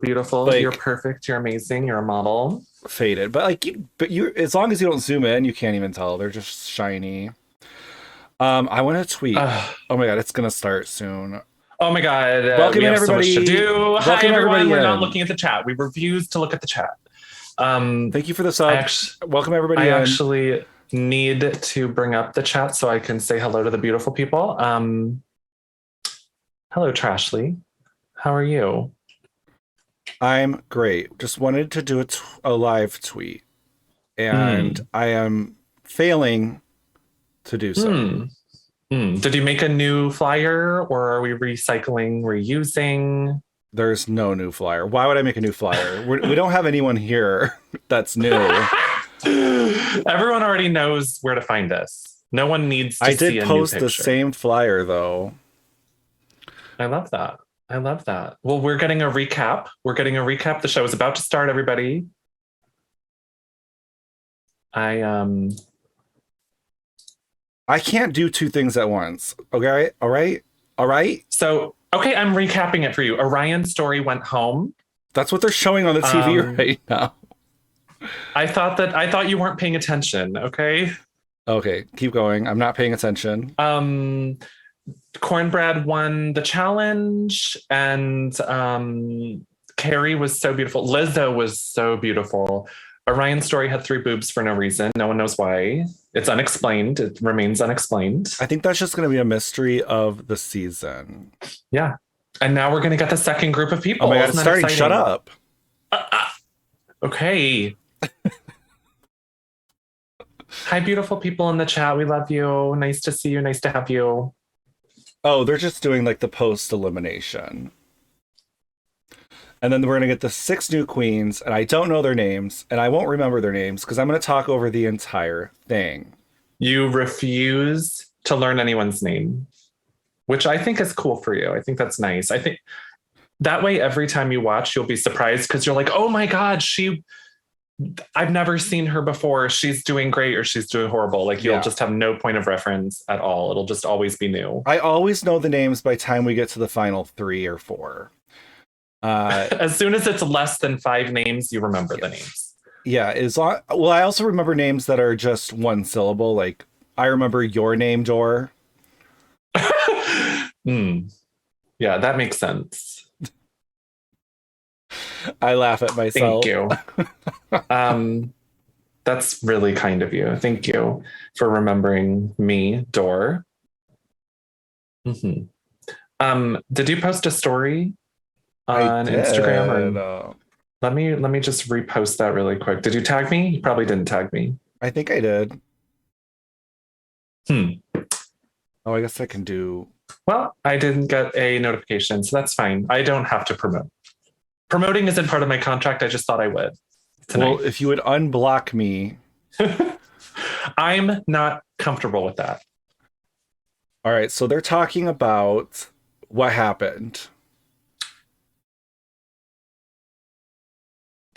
beautiful. Like You're perfect. You're amazing. You're a model. faded, but like you, as long as you don't zoom in, you can't even tell. They're just shiny. I want to tweet. Ugh. Oh my god, it's gonna start soon. Oh my God. Welcome We in have so much to everybody. do. Hi, Welcome everyone. everybody We're not in. looking at the chat. We refuse to look at the chat. Um, Thank you for the I sub. actually, Welcome I everybody in. actually need to bring up the chat so I can say hello to the beautiful people. Hello, Trashly. How are you? I'm great. Just wanted to do a live tweet, and Mm. I am failing to do so. Did you make a new flyer or are we recycling, reusing? There's no new flyer. Why would I make a new flyer? We don't have anyone here that's new. Everyone already knows where to find us. No one needs to I see did a new post the picture. same flyer though. I love that. I love that. Well, we're getting a recap. We're getting a recap. The show is about to start, everybody. I I can't do two things at once. Okay? All right? All right? So okay, I'm recapping it for you. Orion's story went home. That's what they're showing on the TV right now. I thought you weren't paying attention, okay? Okay, keep going. I'm not paying attention. Cornbread won the challenge, and Carrie was so beautiful. Lizzo was so beautiful. Orion's story had 3 boobs for no reason. No one knows why. It's unexplained. It remains unexplained. I think that's just going to be a mystery of the season. Yeah. And now we're going to get the second group of people. Oh my god, Isn't it's that starting. exciting? Shut up. Okay. Hi, beautiful people in the chat. We love you. Nice to see you. Nice to have you. Oh, they're just doing like the post elimination. And then we're going to get the 6 new queens, and I don't know their names, and I won't remember their names because I'm going to talk over the entire thing. You refuse to learn anyone's name, which I think is cool for you. I think that's nice. I think that way, every time you watch, you'll be surprised because you're like, oh my God, I've never seen her before. She's doing great or she's doing horrible. Like you'll just have no point of reference at all. It'll just always be new. I always know the names by the time we get to the final 3 or 4. As soon as it's less than 5 names, you remember the names. Yeah, well, I also remember names that are just one syllable. Like I remember your name, Dor. Yeah, that makes sense. I laugh at myself. Thank you. That's really kind of you. Thank you for remembering me, Dor. Did you post a story on Instagram? Or let me just repost that really quick. Did you tag me? You probably didn't tag me. I think I did. Oh, I guess I can do. Well, I didn't get a notification, so that's fine. I don't have to promote. Promoting isn't part of my contract. I just thought I would tonight. Well, if you would unblock me. I'm not comfortable with that. All right, so they're talking about what happened.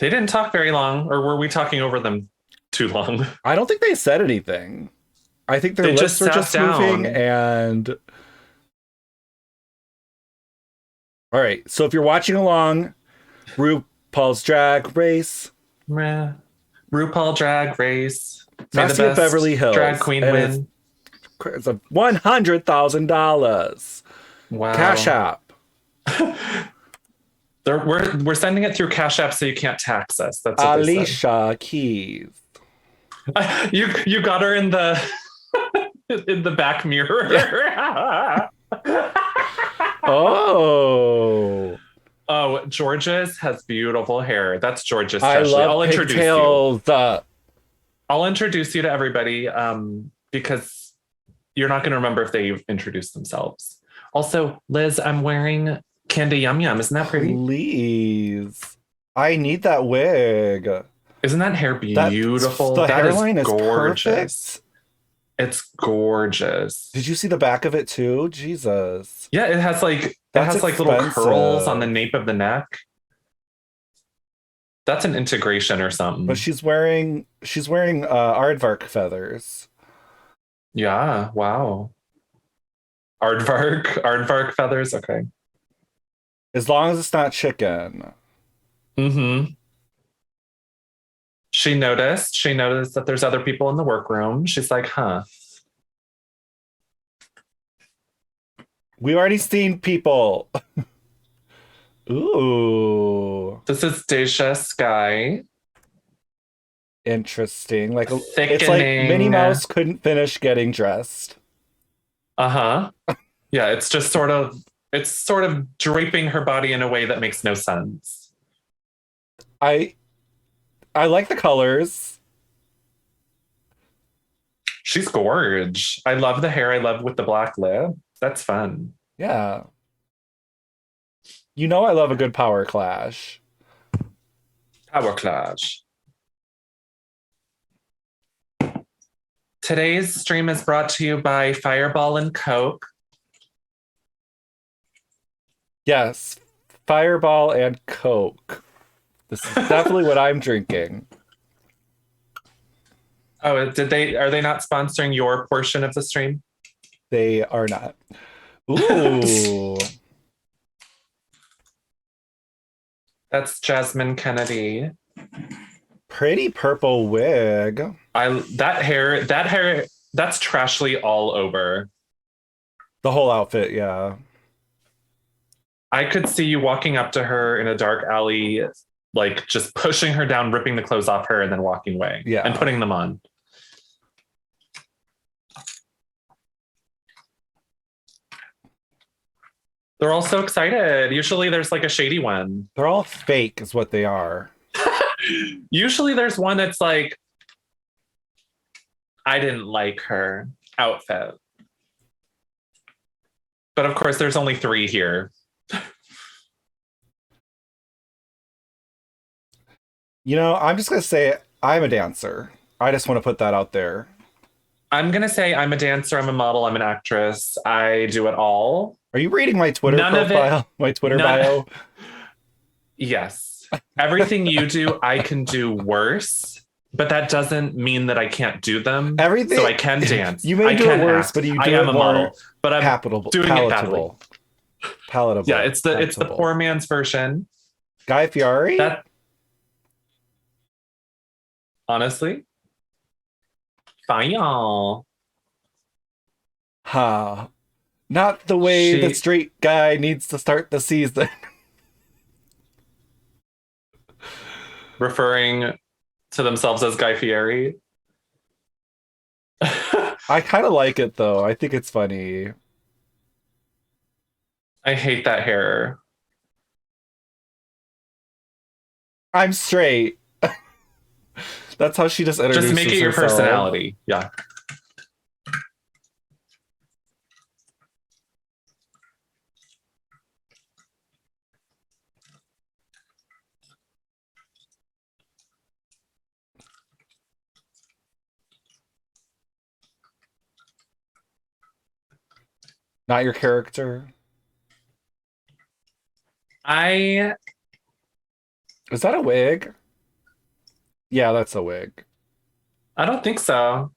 They didn't talk very long, or were we talking over them too long? I don't think they said anything. I think their lips were just moving and... All right, so if you're watching along, RuPaul's Drag Race. RuPaul Drag Race. Sassy of Beverly Hills. Drag queen win. It's a $100,000. Wow. Cash App. We're sending it through Cash App so you can't tax us. That's what Alicia Keys. You got her in the in the back mirror. Oh, George's has beautiful hair. That's George's. I love I'll introduce pigtails. you. I'll introduce you to everybody because you're not going to remember if they introduced themselves. Also, Liz, I'm wearing Candy Yum Yum. Isn't that pretty? Please. I need that wig. Isn't that hair beautiful? The that hairline is gorgeous. Perfect. It's gorgeous. Did you see the back of it too? Jesus. Yeah, it has like little curls on the nape of the neck. That's an integration or something. But she's wearing aardvark feathers. Yeah, wow. Aardvark feathers, okay. As long as it's not chicken. Mm-hmm. She noticed. She noticed that there's other people in the workroom. She's like, huh. We've already seen people. Ooh. This is Deja Sky. Interesting. Like it's like Minnie Thickening. Mouse couldn't finish getting dressed. Uh-huh. Yeah, it's sort of draping her body in a way that makes no sense. I I like the colors. She's gorge. I love the hair. I love with the black lip. That's fun. Yeah. You know I love a good power clash. Power Clash. Today's stream is brought to you by Fireball and Coke. Yes. Fireball and Coke. This is definitely what I'm drinking. Oh, are they not sponsoring your portion of the stream? They are not. Ooh. That's Jasmine Kennedy. Pretty purple wig. That hair, that's Trashly all over. The whole outfit, yeah. I could see you walking up to her in a dark alley, like just pushing her down, ripping the clothes off her, and then walking away. Yeah. And putting them on. They're all so excited. Usually there's like a shady one. They're all fake, is what they are. Usually there's one that's like, I didn't like her outfit. But of course, there's only 3 here. You know, I'm just going to say I'm a dancer. I just want to put that out there. I'm going to say I'm a dancer, I'm a model, I'm an actress. I do it all. Are you reading my Twitter profile? My Twitter bio? Yes. Everything you do, I can do worse, but that doesn't mean that I can't do them. Everything. So I can dance. You may do it worse, but you do it more model, but I'm doing palatable. it badly. Palatable. Yeah, it's the poor man's version. Guy Fieri? That honestly, fine, y'all. Ha. Not the way the straight guy needs to start the season. Referring to themselves as Guy Fieri. I kind of like it, though. I think it's funny. I hate that hair. I'm straight. That's how she just introduces Just make it your herself. personality. Yeah. Not your character. Is that a wig? Yeah, that's a wig. I don't think so.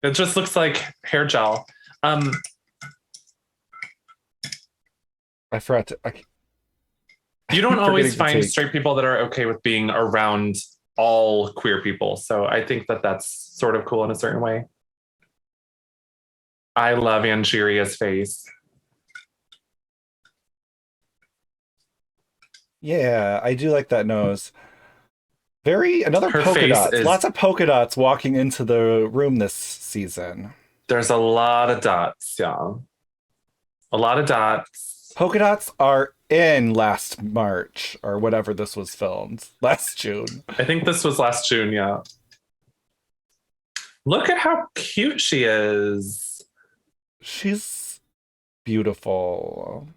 It just looks like hair gel. I forgot to. You don't always find straight people that are okay with being around all queer people. So I think that that's sort of cool in a certain way. I love Angeria's face. Yeah, I do like that nose. Another Her polka face dots. is- Lots of polka dots walking into the room this season. There's a lot of dots, y'all. A lot of dots. Polka dots are in last March or whatever this was filmed. Last June. I think this was last June, yeah. Look at how cute she is. She's beautiful.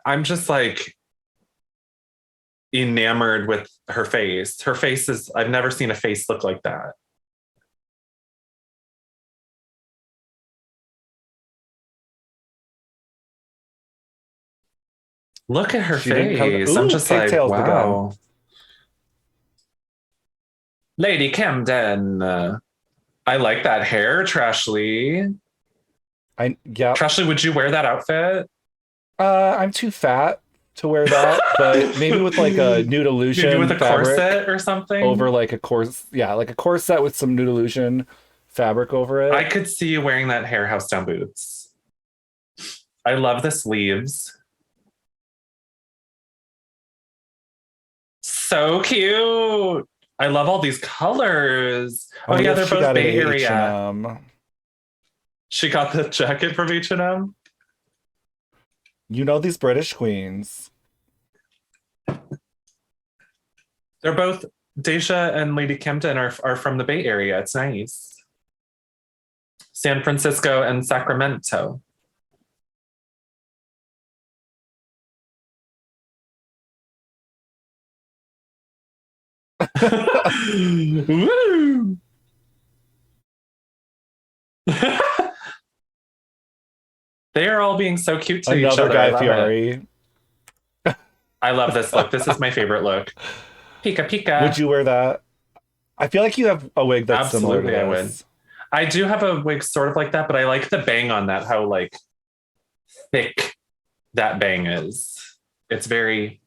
I'm just like enamored with her face. Her face is, I've never seen a face look like that. Look at her face. I'm just like, wow. Lady Camden. I like that hair, Trashly. Yeah. Trashly, would you wear that outfit? I'm too fat to wear that, but maybe with like a nude Maybe with illusion a fabric corset or over something. like a like a corset with some nude illusion fabric over I it. could see you wearing that hair house down boots. I love the sleeves. So cute. I love all these colors. I Oh wonder yeah, if they're she both got it at Bay Area. H&M. She got the jacket from H&M. You know these British queens. They're both Deja and Lady Kempton are from the Bay Area. It's nice. San Francisco and Sacramento. Woo! They are all being so cute to each Another other. I Guy love it. Fieri. I love this look. This is my favorite look. Pika Would pika. you wear that? I feel like you have a wig that's similar to Absolutely, I would. this. I do have a wig sort of like that, but I like the bang on that, how like thick that bang is. It's very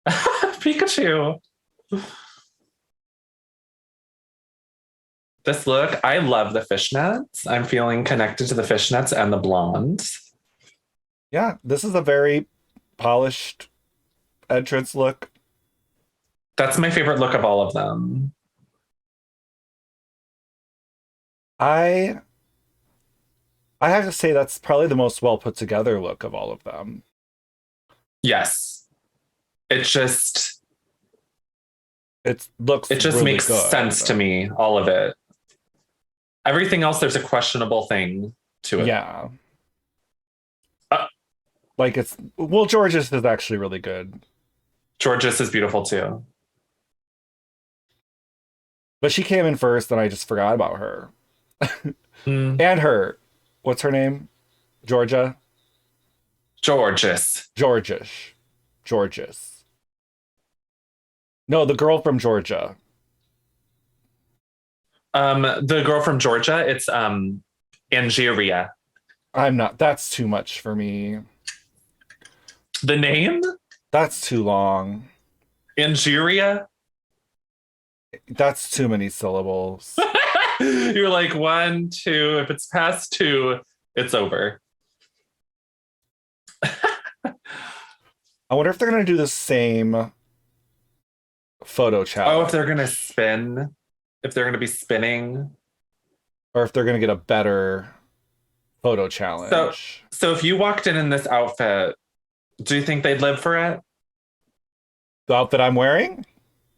Pikachu. This look, I love the fishnets. I'm feeling connected to the fishnets and the blonde. Yeah, this is a very polished entrance look. That's my favorite look of all of them. I I have to say that's probably the most well put together look of all of them. Yes. It just It looks it just really makes good. sense to me, all of it. Everything else, there's a questionable thing to it. Yeah. Uh, Like it's well, George's is actually really good. Georges is beautiful too. But she came in first and I just forgot about her. Mm. And her. What's her name? Georgia? Georges. Georgish. Georges. No, the girl from Georgia. The girl from Georgia, it's Angeria. I'm not. That's too much for me. The name? That's too long. Angeria? That's too many syllables. You're like one, two. If it's past two, it's over. I wonder if they're going to do the same photo Oh, if challenge they're gonna spin, if they're gonna be spinning. or if they're going to get a better photo So, challenge. so if you walked in this outfit, do you think they'd live for it? The outfit I'm wearing,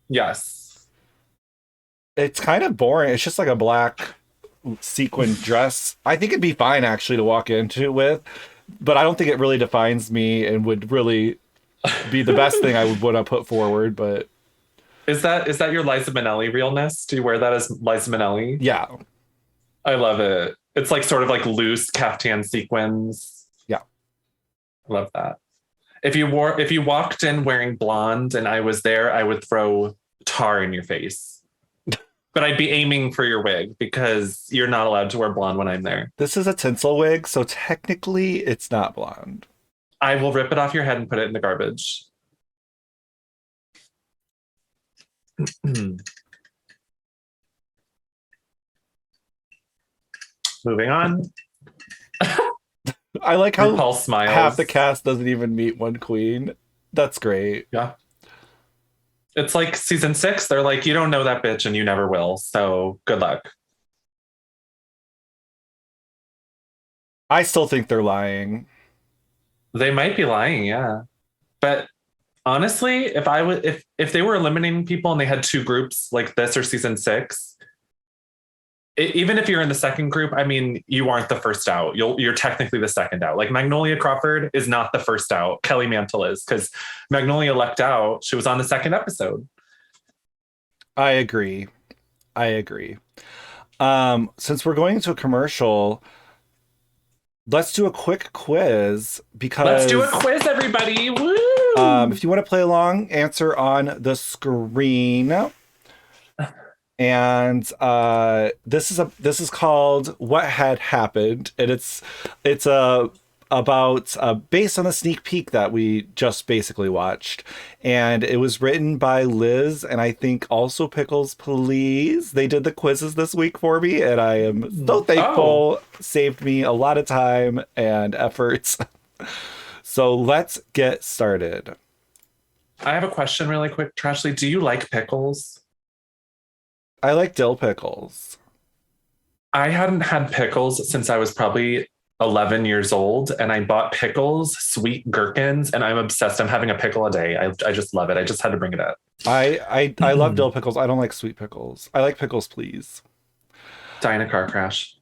Yes. it's kind of boring. It's just like a black sequin dress. I think it'd be fine actually to walk into it with, but I don't think it really defines me and would really be the best thing I would want to put forward. But Is that your Liza Minnelli realness? Do you wear that as Liza Minnelli? yeah, I love it. It's like sort of like loose caftan sequins. yeah. I love that. If you walked in wearing blonde and I was there, I would throw tar in your face. But I'd be aiming for your wig because you're not allowed to wear blonde when I'm there. This is a tinsel wig, so technically it's not blonde. I will rip it off your head and put it in the garbage. Moving on. I like how RuPaul smiles. half the cast doesn't even meet one queen. That's great. Yeah. It's like season 6. They're like, you don't know that bitch and you never will. So good luck. I still think they're lying. They might be lying, yeah. But honestly, if they were eliminating people and they had two groups like this or season 6, even if you're in the second group, I mean, you aren't the first out. You're technically the second out. Like Magnolia Crawford is not the first out. Kelly Mantle is because Magnolia lucked out. She was on the second episode. I agree. I agree. Since we're going into a commercial, let's do a quick quiz because Let's do a quiz, everybody. Woo! if you want to play along, answer on the screen. And this is called What Had Happened, and it's a about based on the sneak peek that we just basically watched, and it was written by Liz and I think also Pickles Please. They did the quizzes this week for me, and I am so Oh, thankful. Saved me a lot of time and efforts. So let's get started. I have a question really quick, Trashley. Do you like pickles? I like dill pickles. I hadn't had pickles since I was probably 11 years old, and I bought pickles, sweet gherkins, and I'm obsessed. I'm having a pickle a day. I just love it. I just had to bring it up. I love dill pickles. I don't like sweet pickles. I like pickles, please. Die in a car crash.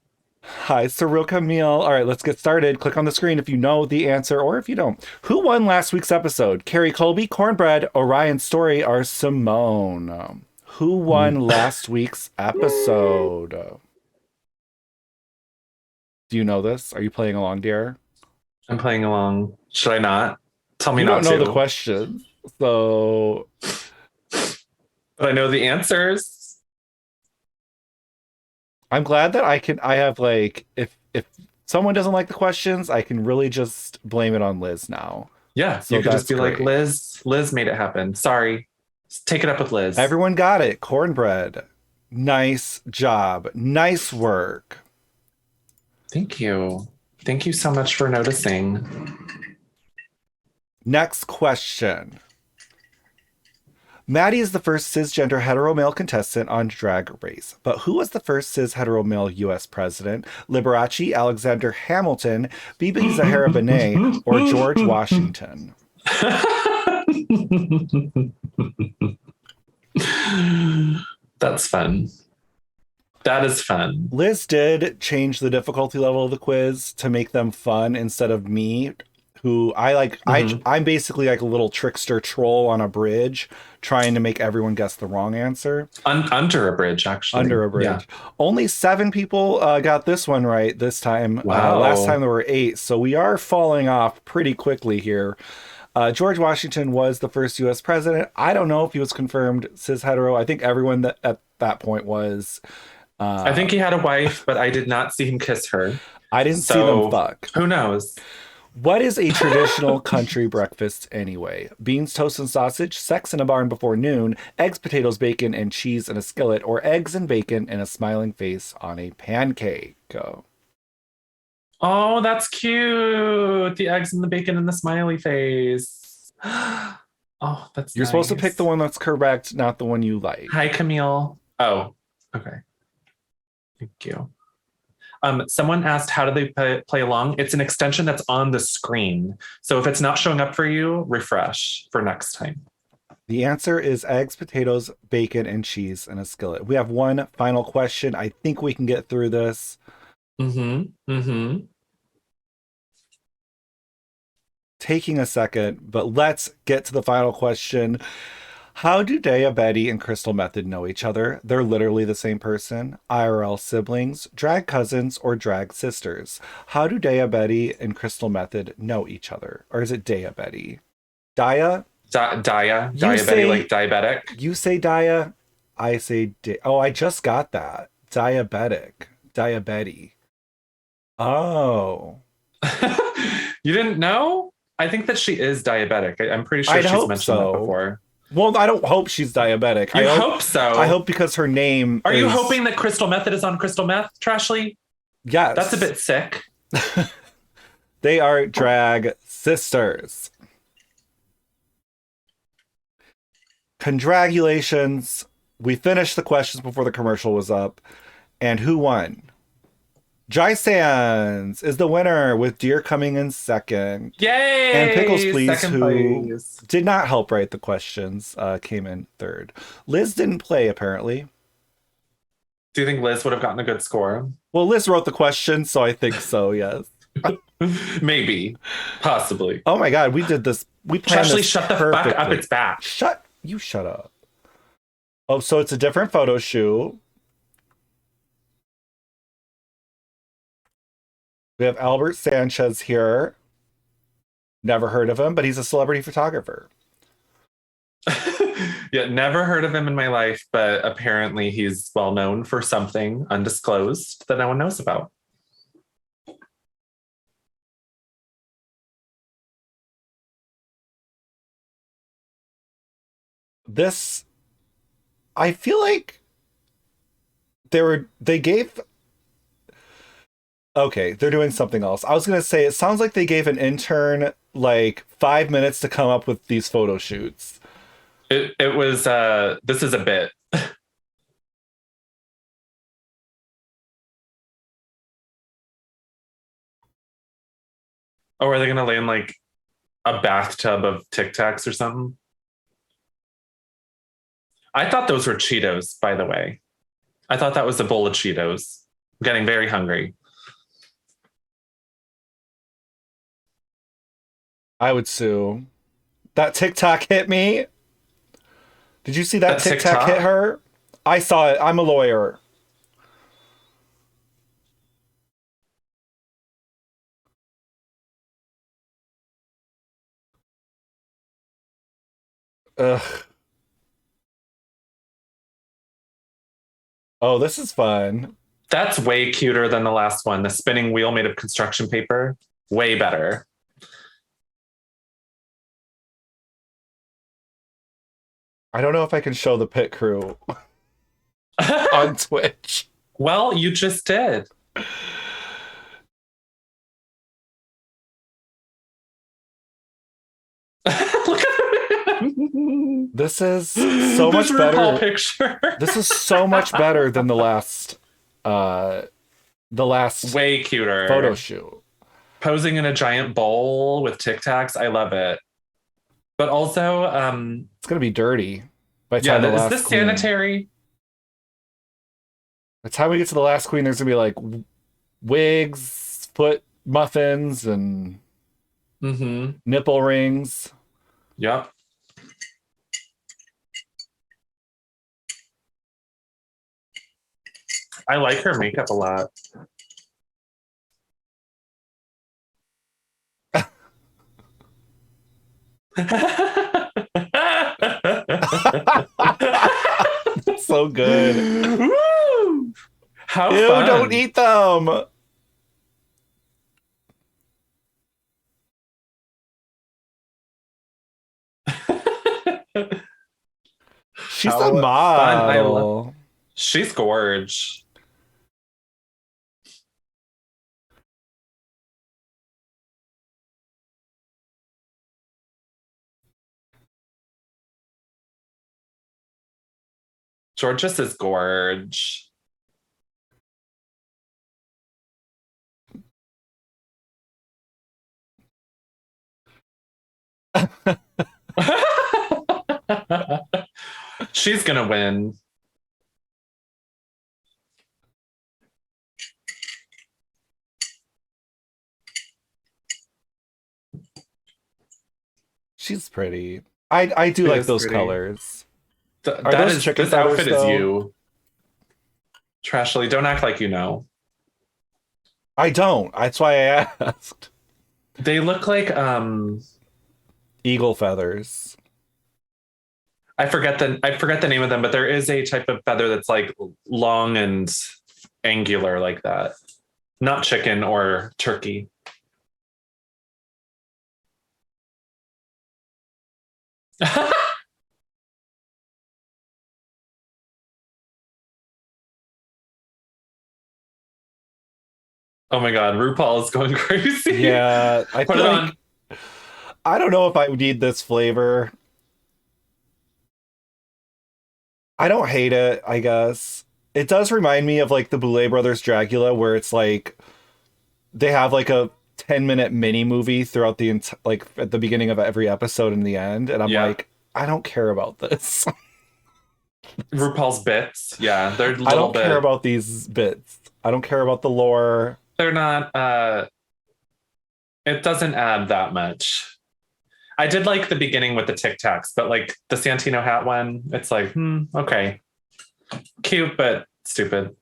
Hi, Cyril Camille. All right, let's get started. Click on the screen if you know the answer or if you don't. Who won last week's episode? Carrie Colby, Cornbread, Orion Story, or Simone? Who won last week's episode? Do you know this? Are you playing along, dear? I'm playing along. Should I not? Tell me You not don't know the to. question, so But I know the answers. I'm glad that I have like if someone doesn't like the questions, I can really just blame it on Liz now. Yeah, So you could just that's be like, great. Liz made it happen. Sorry. Take it up with Liz. Everyone got it. Cornbread. Nice job. Nice work. Thank you. Thank you so much for noticing. Next question. Maddie is the first cisgender hetero male contestant on Drag Race. But who was the first cis hetero male US president? Liberace, Alexander Hamilton, Bibi Zahara Benet, or George Washington? That's fun. That is fun. Liz did change the difficulty level of the quiz to make them fun instead of me, who I like. I'm basically like a little trickster troll on a bridge trying to make everyone guess the wrong answer. Under a bridge, actually. Under a bridge. Yeah. Only 7 people got this one right this time. Wow. Last time there were 8, so we are falling off pretty quickly here. George Washington was the first U.S. president. I don't know if he was confirmed cis hetero. I think everyone that at that point was. I think he had a wife, but I did not see him kiss her. I didn't see them fuck. Who knows? What is a traditional country breakfast anyway? Beans, toast, and sausage, sex in a barn before noon, eggs, potatoes, bacon, and cheese in a skillet, or eggs and bacon and a smiling face on a pancake? Oh, that's cute. The eggs and the bacon and the smiley face. Oh, that's You're supposed to pick the one that's correct, not the one you like. Hi, Camille. Oh, okay. Thank you. Someone asked, how do they play along? It's an extension that's on the screen. So if it's not showing up for you, refresh for next time. The answer is eggs, potatoes, bacon, and cheese in a skillet. We have one final question. I think we can get through this. Taking a second, but let's get to the final question. How do Dea, Betty, and Crystal Method know each other? They're literally the same person. IRL siblings, drag cousins, or drag sisters. How do Dea, Betty, and Crystal Method know each other? Or is it Dea, Betty? Dia? Diabetic, like diabetic. You say Dia, I say Oh, I just got that. Diabetic. Diabetes. Oh. You didn't know? I think that she is diabetic. I'm pretty sure she's mentioned that before. Well, I don't hope she's diabetic. I hope so. I hope because her name Are you hoping that Crystal Method is on crystal meth, Trashley? Yes. That's a bit sick. They are drag sisters. Congratulations. We finished the questions before the commercial was up. And who won? Dry Sands is the winner with DEERE coming in second. Yay! And Pickles Please, second who place. did not help write the questions, came in third. Liz didn't play, apparently. Do you think Liz would have gotten a good score? Well, Liz wrote the question, so I think so, yes. Maybe. Possibly. Oh my god, we did this. We planned Trashley, this shut the perfectly. fuck up. It's back. Shut up. Oh, so it's a different photo shoot. We have Albert Sanchez here. Never heard of him, but he's a celebrity photographer. Yeah, never heard of him in my life, but apparently he's well known for something undisclosed that no one knows about. this, I feel like they gave, okay, they're doing something else. I was gonna say it sounds like they gave an intern like 5 minutes to come up with these photo shoots. It was this is a bit. Oh, are they gonna lay in like a bathtub of Tic Tacs or something? I thought those were Cheetos, by the way. I thought that was a bowl of Cheetos. I'm getting very hungry. I would sue. That TikTok hit me. Did you see that That TikTok hit TikTok? her? I saw it. I'm a lawyer. Ugh. Oh, this is fun. That's way cuter than the last one. The spinning wheel made of construction paper. Way better. I don't know if I can show the pit crew on Twitch. Well, you just did. Look at him. This is so This much RuPaul better. picture. This is so much better than uh the last Way cuter. photo shoot. Posing in a giant bowl with Tic Tacs. I love it. But also, It's gonna be dirty by the yeah, time the is last this queen. sanitary? By the time we get to the last queen, there's gonna be like wigs, foot muffins, and Mm-hmm. nipple rings. Yep. I like her makeup a lot. So good. Woo! How Ew, fun. don't eat them. She's How a fun. I love. model. She's gorge. Georges is gorge. She's gonna win. She's pretty. I do She like is those pretty. colors. Are That those is chicken this feathers, outfit is though? you. Trashly, don't act like you know. I don't. That's why I asked. They look like Eagle feathers. I forget the name of them, but there is a type of feather that's like long and angular like that. Not chicken or turkey. Oh my god, RuPaul is going crazy. Yeah, I Put feel it like on. I don't know if I need this flavor. I don't hate it, I guess. It does remind me of like the Boulet Brothers Dracula, where it's like they have like a 10-minute mini movie throughout the like at the beginning of every episode and the end, and I'm Yeah. like, I don't care about this. RuPaul's bits. Yeah, they're a I little don't care bit. about these bits. I don't care about the lore. They're not it doesn't add that much. I did like the beginning with the Tic Tacs, but like the Santino hat one, it's like, okay. Cute, but stupid.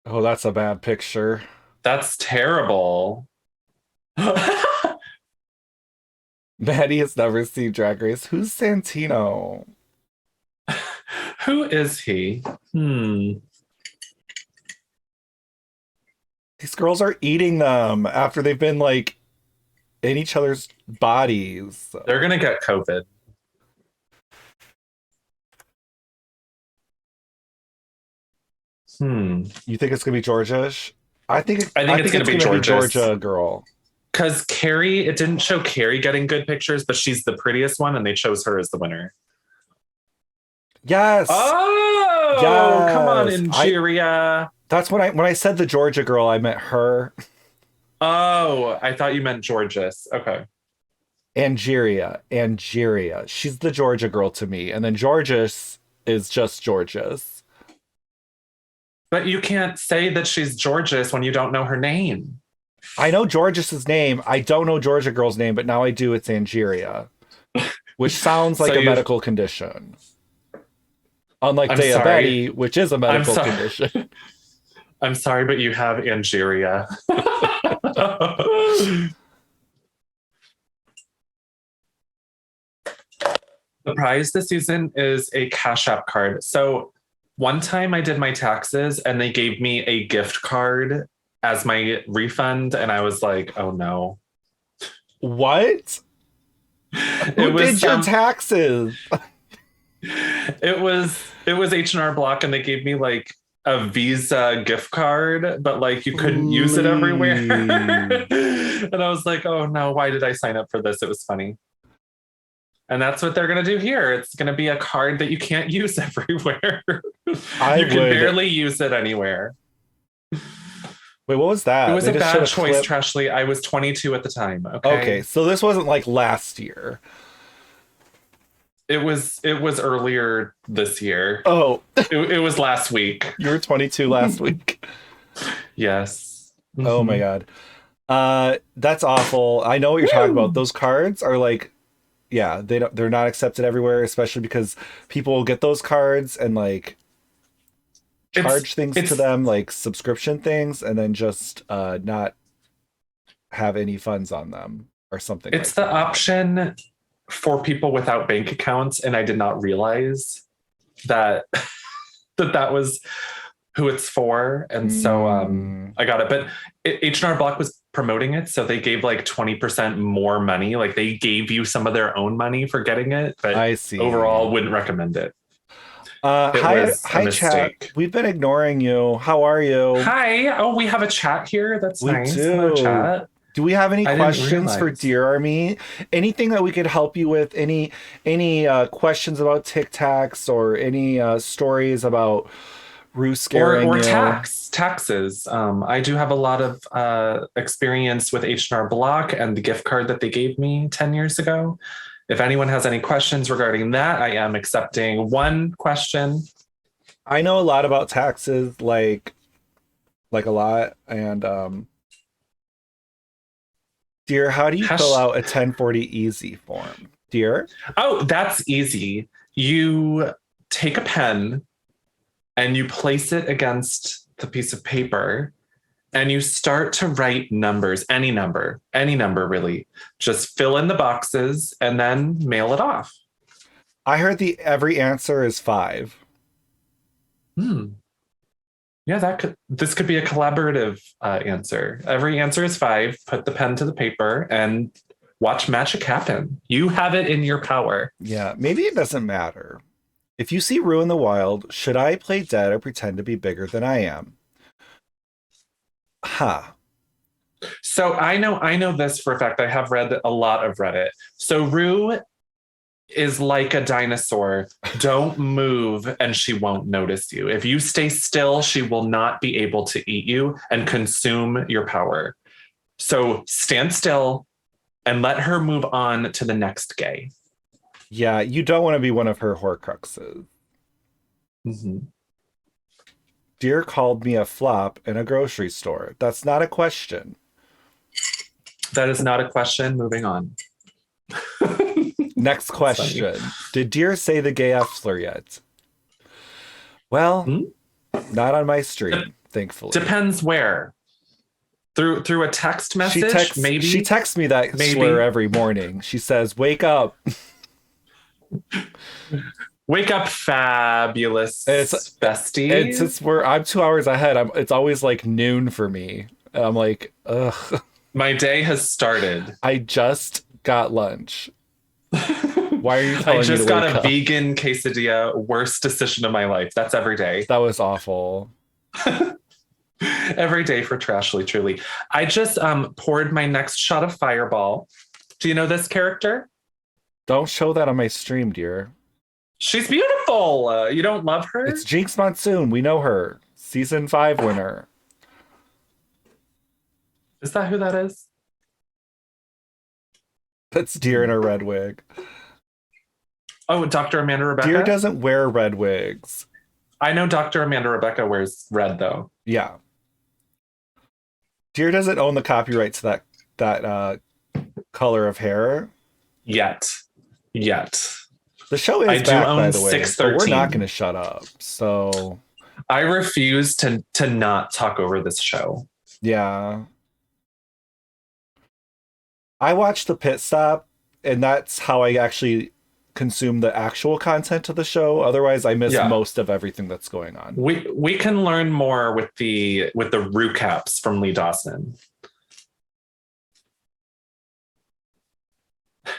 Oh, that's a bad picture. That's terrible. Maddie has never seen Drag Race. Who's Santino? Who is he? These girls are eating them after they've been like in each other's bodies. They're gonna get COVID. You think it's gonna be Georgia-ish? I think I think it's gonna be Georgia girl. Because Carrie, it didn't show Carrie getting good pictures, but she's the prettiest one, and they chose her as the winner. Yes. Oh, come on, Yes. Ingeria. That's when I said the Georgia girl, I meant her. Oh, I thought you meant Georges. Okay. Angeria. She's the Georgia girl to me. And then Georges is just Georges. But you can't say that she's Georges when you don't know her name. I know Georges' name. I don't know Georgia girl's name, but now I do. It's Angeria, which sounds like a medical condition. Unlike diabetes, which is a medical condition. I'm sorry, but you have Angeria. The prize this season is a Cash App card. So one time I did my taxes and they gave me a gift card as my refund. And I was like, oh no. What? Who did your taxes? It was H&R Block and they gave me like a Visa gift card, but like you couldn't use it everywhere. And I was like, oh no, why did I sign up for this? It was funny. And that's what they're going to do here. It's going to be a card that you can't use everywhere. You can barely use it anywhere. Wait, what was that? It was a bad choice, Trashly. I was 22 at the time. Okay, so this wasn't like last year. It was earlier this year. Oh. It was last week. You were 22 last week. Yes. Oh my God. That's awful. I know what you're talking about. Those cards are like, yeah, they're not accepted everywhere, especially because people will get those cards and like charge things to them, like subscription things, and then just not have any funds on them or something. It's the option for people without bank accounts, and I did not realize that that was who it's for, and so I got it. But H&R Block was promoting it, so they gave like 20% more money. Like they gave you some of their own money for getting it, but I see. Overall wouldn't recommend it. Hi chat. We've been ignoring you. How are you? Hi. Oh, we have a chat here. That's nice. Hello, chat. Do we have any questions for Dear Army? Anything that we could help you with? Any questions about Tic Tacs or any stories about Rue scaring or you? Taxes. I do have a lot of experience with H&R Block and the gift card that they gave me 10 years ago. If anyone has any questions regarding that, I am accepting one question. I know a lot about taxes, like a lot. And Dear, how do you fill out a 1040 easy form? Dear? Oh, that's easy. You take a pen and you place it against the piece of paper and you start to write numbers, any number really. Just fill in the boxes and then mail it off. I heard every answer is 5. Yeah, this could be a collaborative answer. Every answer is 5. Put the pen to the paper and watch magic happen. You have it in your power. Yeah, maybe it doesn't matter. If you see Rue in the wild, should I play dead or pretend to be bigger than I am? So I know this for a fact. I have read a lot of Reddit. So Rue is like a dinosaur. Don't move and she won't notice you. If you stay still, she will not be able to eat you and consume your power. So stand still and let her move on to the next gay. Yeah, you don't want to be one of her Horcruxes. Deer called me a flop in a grocery store. That's not a question. That is not a question. Moving on. Next question. Did Deer say the gay F'ler yet? Well, not on my stream, thankfully. Depends where. Through a text message, maybe. She texts me that slur every morning. She says, "Wake up." Wake up, fabulous bestie. I'm 2 hours ahead. It's always like noon for me. And I'm like, ugh. My day has started. I just got lunch. Why are you telling me to wake up? I just got a vegan quesadilla. Worst decision of my life. That's every day. That was awful. Every day for Trashly, truly. I just poured my next shot of Fireball. Do you know this character? Don't show that on my stream, dear. She's beautiful. You don't love It's her? Jinx Monsoon. We know her. Season 5 winner. Is that who that is? That's Deer in a red wig. Oh, Dr. Amanda Deer Rebecca? doesn't wear red wigs. I know Dr. Amanda Rebecca wears red, though. Yeah. Deer doesn't own the copyright to that color of hair. Yet. The show I is do back, own by the way, but we're not 613. going to shut up. So, I refuse to not talk over this show. yeah. I watched the pit stop, and that's how I actually consume the actual content of the show. Otherwise, I miss Yeah. most of everything that's going on. We can learn more with the recaps from Lee Dawson.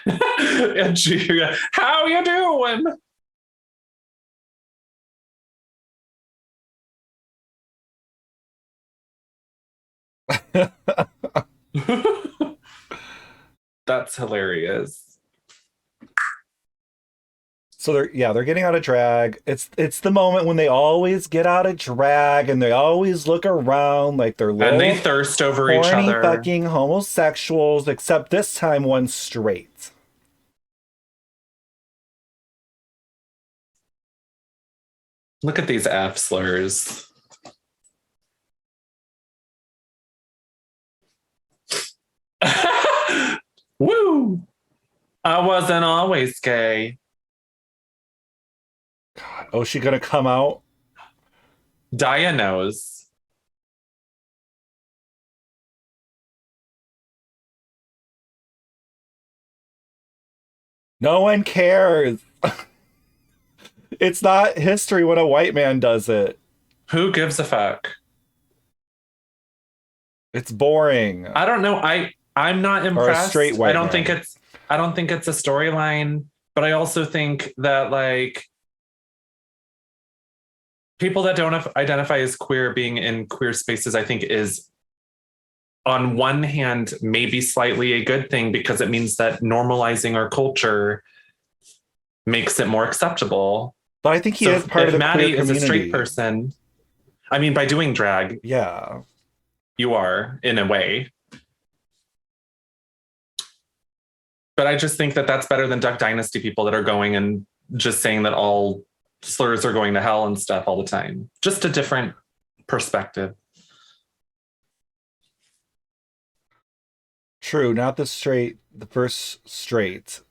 And how you doing? That's hilarious. So they're getting out of drag. It's the moment when they always get out of drag and they always look around like they're little And they thirst over each horny other. fucking homosexuals, except this time one's straight. Look at these F slurs. Woo! I wasn't always gay. God, oh, she gonna come out? Dia knows. No one cares. It's not history when a white man does it. Who gives a fuck? It's boring. I don't know. I'm not impressed. straight white I don't man. think it's a storyline, but I also think that like people that don't identify as queer being in queer spaces, I think is on one hand maybe slightly a good thing because it means that normalizing our culture makes it more acceptable. But I think he is part of the Maddie queer is a straight community. person. I mean, by doing drag, Yeah. you are in a way. But I just think that that's better than Duck Dynasty people that are going and just saying that all slurs are going to hell and stuff all the time. Just a different perspective. True, not the first straight.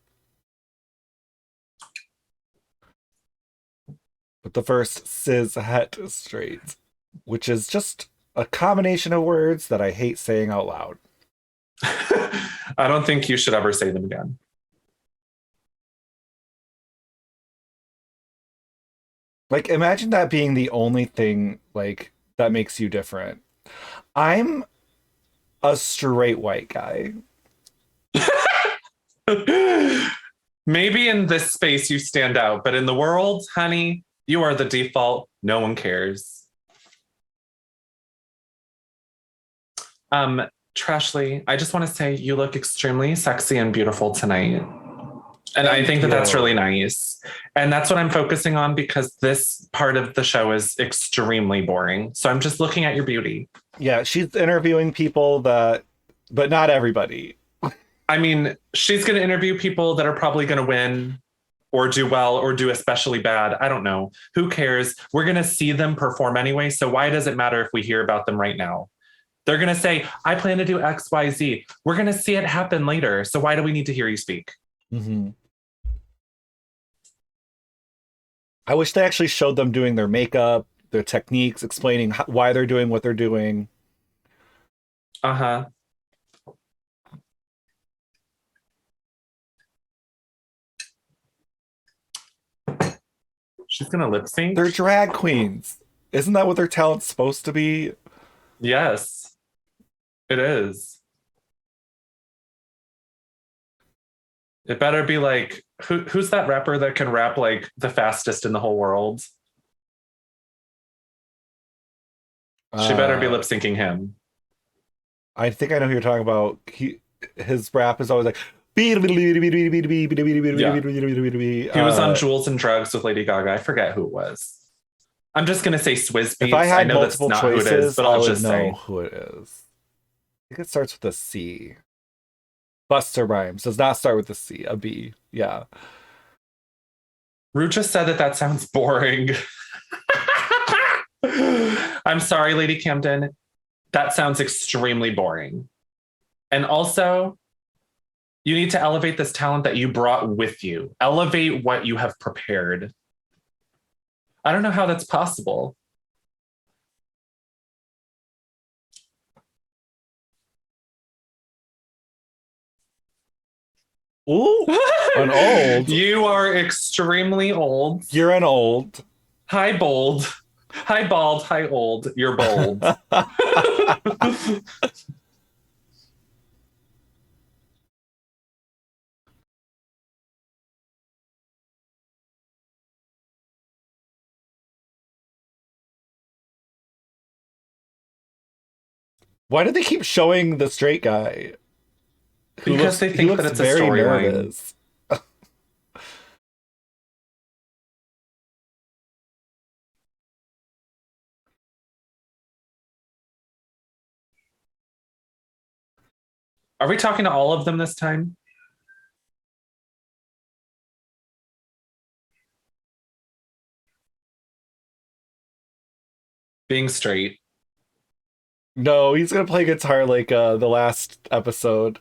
But the first cis het straight, which is just a combination of words that I hate saying out loud. I don't think you should ever say them again. Like, imagine that being the only thing, like, that makes you different. I'm a straight white guy. Maybe in this space you stand out, but in the world, honey, you are the default. No one cares. Trashly, I just want to say you look extremely sexy and beautiful tonight. And I think that that's really nice. And that's what I'm focusing on because this part of the show is extremely boring. So I'm just looking at your beauty. Yeah, she's interviewing people but not everybody. I mean, she's going to interview people that are probably going to win or do well or do especially bad. I don't know. Who cares? We're going to see them perform anyway. So why does it matter if we hear about them right now? They're going to say, I plan to do X, Y, Z. We're going to see it happen later. So why do we need to hear you speak? Mm-hmm. I wish they actually showed them doing their makeup, their techniques, explaining why they're doing what they're doing. Uh-huh. She's going to lip sync? They're drag queens. Isn't that what their talent's supposed to be? Yes, it is. It better be like, who's that rapper that can rap like the fastest in the whole world? She better be Uh, lip syncing him. I think I know who you're talking about. His rap is always like. Yeah. He was on Uh, Jewels and Drugs with Lady Gaga. I forget who it was. I'm just gonna say Swizz if I Beats. I had know that's multiple not who it is, choices, but I I'll would just know say. who it is. I think it starts with a C. Buster Rhymes does not start with a C, a B. Yeah. Rue just said that that sounds boring. I'm sorry, Lady Camden. That sounds extremely boring. And also, you need to elevate this talent that you brought with you. Elevate what you have prepared. I don't know how that's possible. Ooh, an old. You are extremely old. You're an old. Hi, bold. Hi, bald. Hi, old. You're bold. Why do they keep showing the straight guy who Because looks they he think that looks it's a very storyline. nervous? Are we talking to all of them this time? Being straight. No, he's gonna play guitar like the last episode.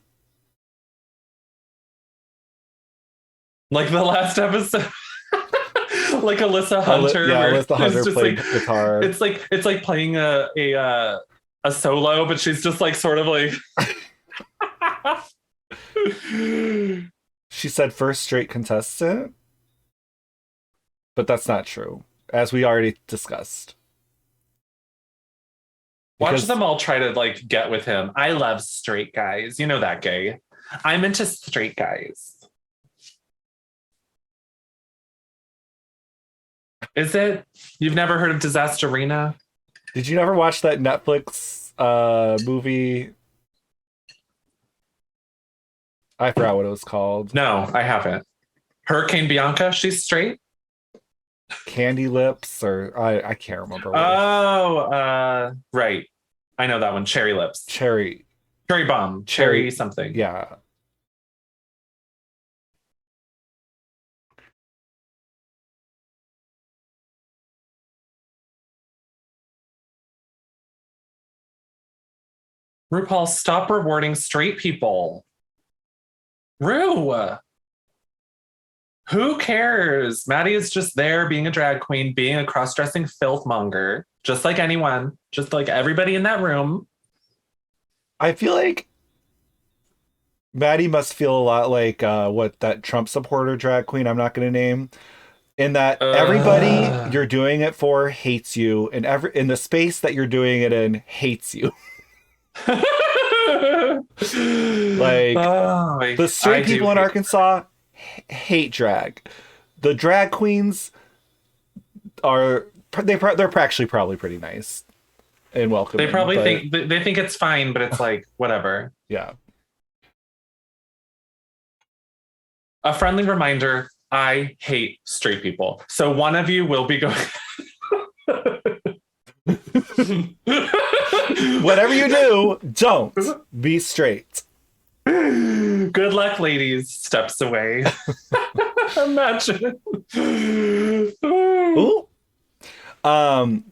Like the last episode. Like Alyssa Hunter, Yeah, where Alyssa it's Hunter just like playing guitar. it's like playing a solo, but she's just like sort of like She said first straight contestant, but that's not true, as we already discussed. watch Because them all try to like get with him. I love straight guys. You know that gay. I'm into straight guys. Is it? You've never heard of Disasterina? did you never watch that Netflix movie? I forgot what it was called. No, I haven't. Hurricane Bianca, she's straight. Candy Lips, or I can't remember what it was. Oh, right. I know that one. Cherry lips. Cherry, Cherry bomb. Cherry something. yeah. RuPaul, stop rewarding straight people. Rue, who cares? Maddie is just there being a drag queen, being a cross dressing filth monger, just like anyone, just like everybody in that room. I feel like Maddie must feel a lot like what that Trump supporter drag queen I'm not going to name, in that everybody Ugh. you're doing it for hates you, and every in the space that you're doing it in hates you. Like Oh, the I straight do people in hate. Arkansas hate drag. The drag queens are they're actually probably pretty nice and They welcoming, probably but think they think it's fine, but it's like whatever. yeah. A friendly reminder: I hate straight people. So one of you will be going. Whatever you do, don't be straight. Good luck, ladies. Steps away. Imagine. Ooh. Um,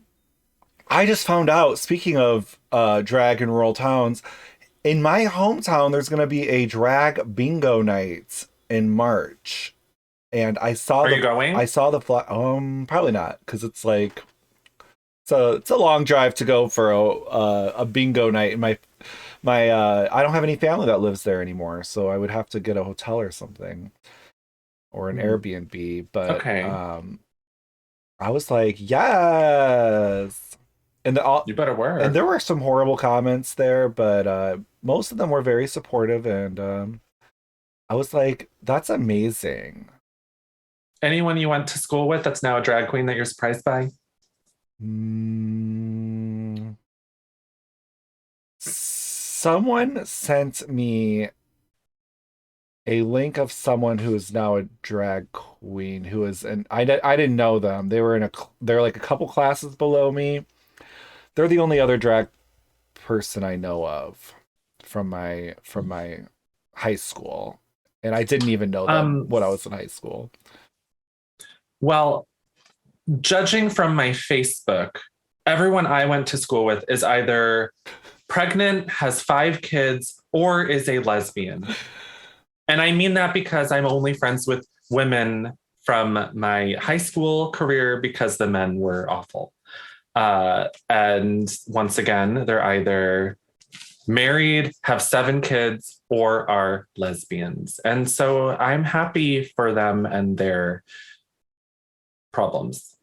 I just found out, speaking of drag in rural towns, in my hometown, there's going to be a drag bingo night in March. And Are you going? I saw the probably not, because it's like, it's a long drive to go for a bingo night. And my I don't have any family that lives there anymore, so I would have to get a hotel or something, or an Airbnb. But Okay. I was like, yes. You better work. And there were some horrible comments there, but most of them were very supportive, and I was like, that's amazing. Anyone you went to school with that's now a drag queen that you're surprised by? Mm, Someone sent me a link of someone who is now a drag queen who is, and I didn't know them. They were they're like a couple classes below me. They're the only other drag person I know of from my high school, and I didn't even know them Um, when I was in high school. well, judging from my Facebook, everyone I went to school with is either pregnant, has 5 kids, or is a lesbian. And I mean that because I'm only friends with women from my high school career because the men were awful. And once again, they're either married, have 7 kids, or are lesbians. And so I'm happy for them and their problems.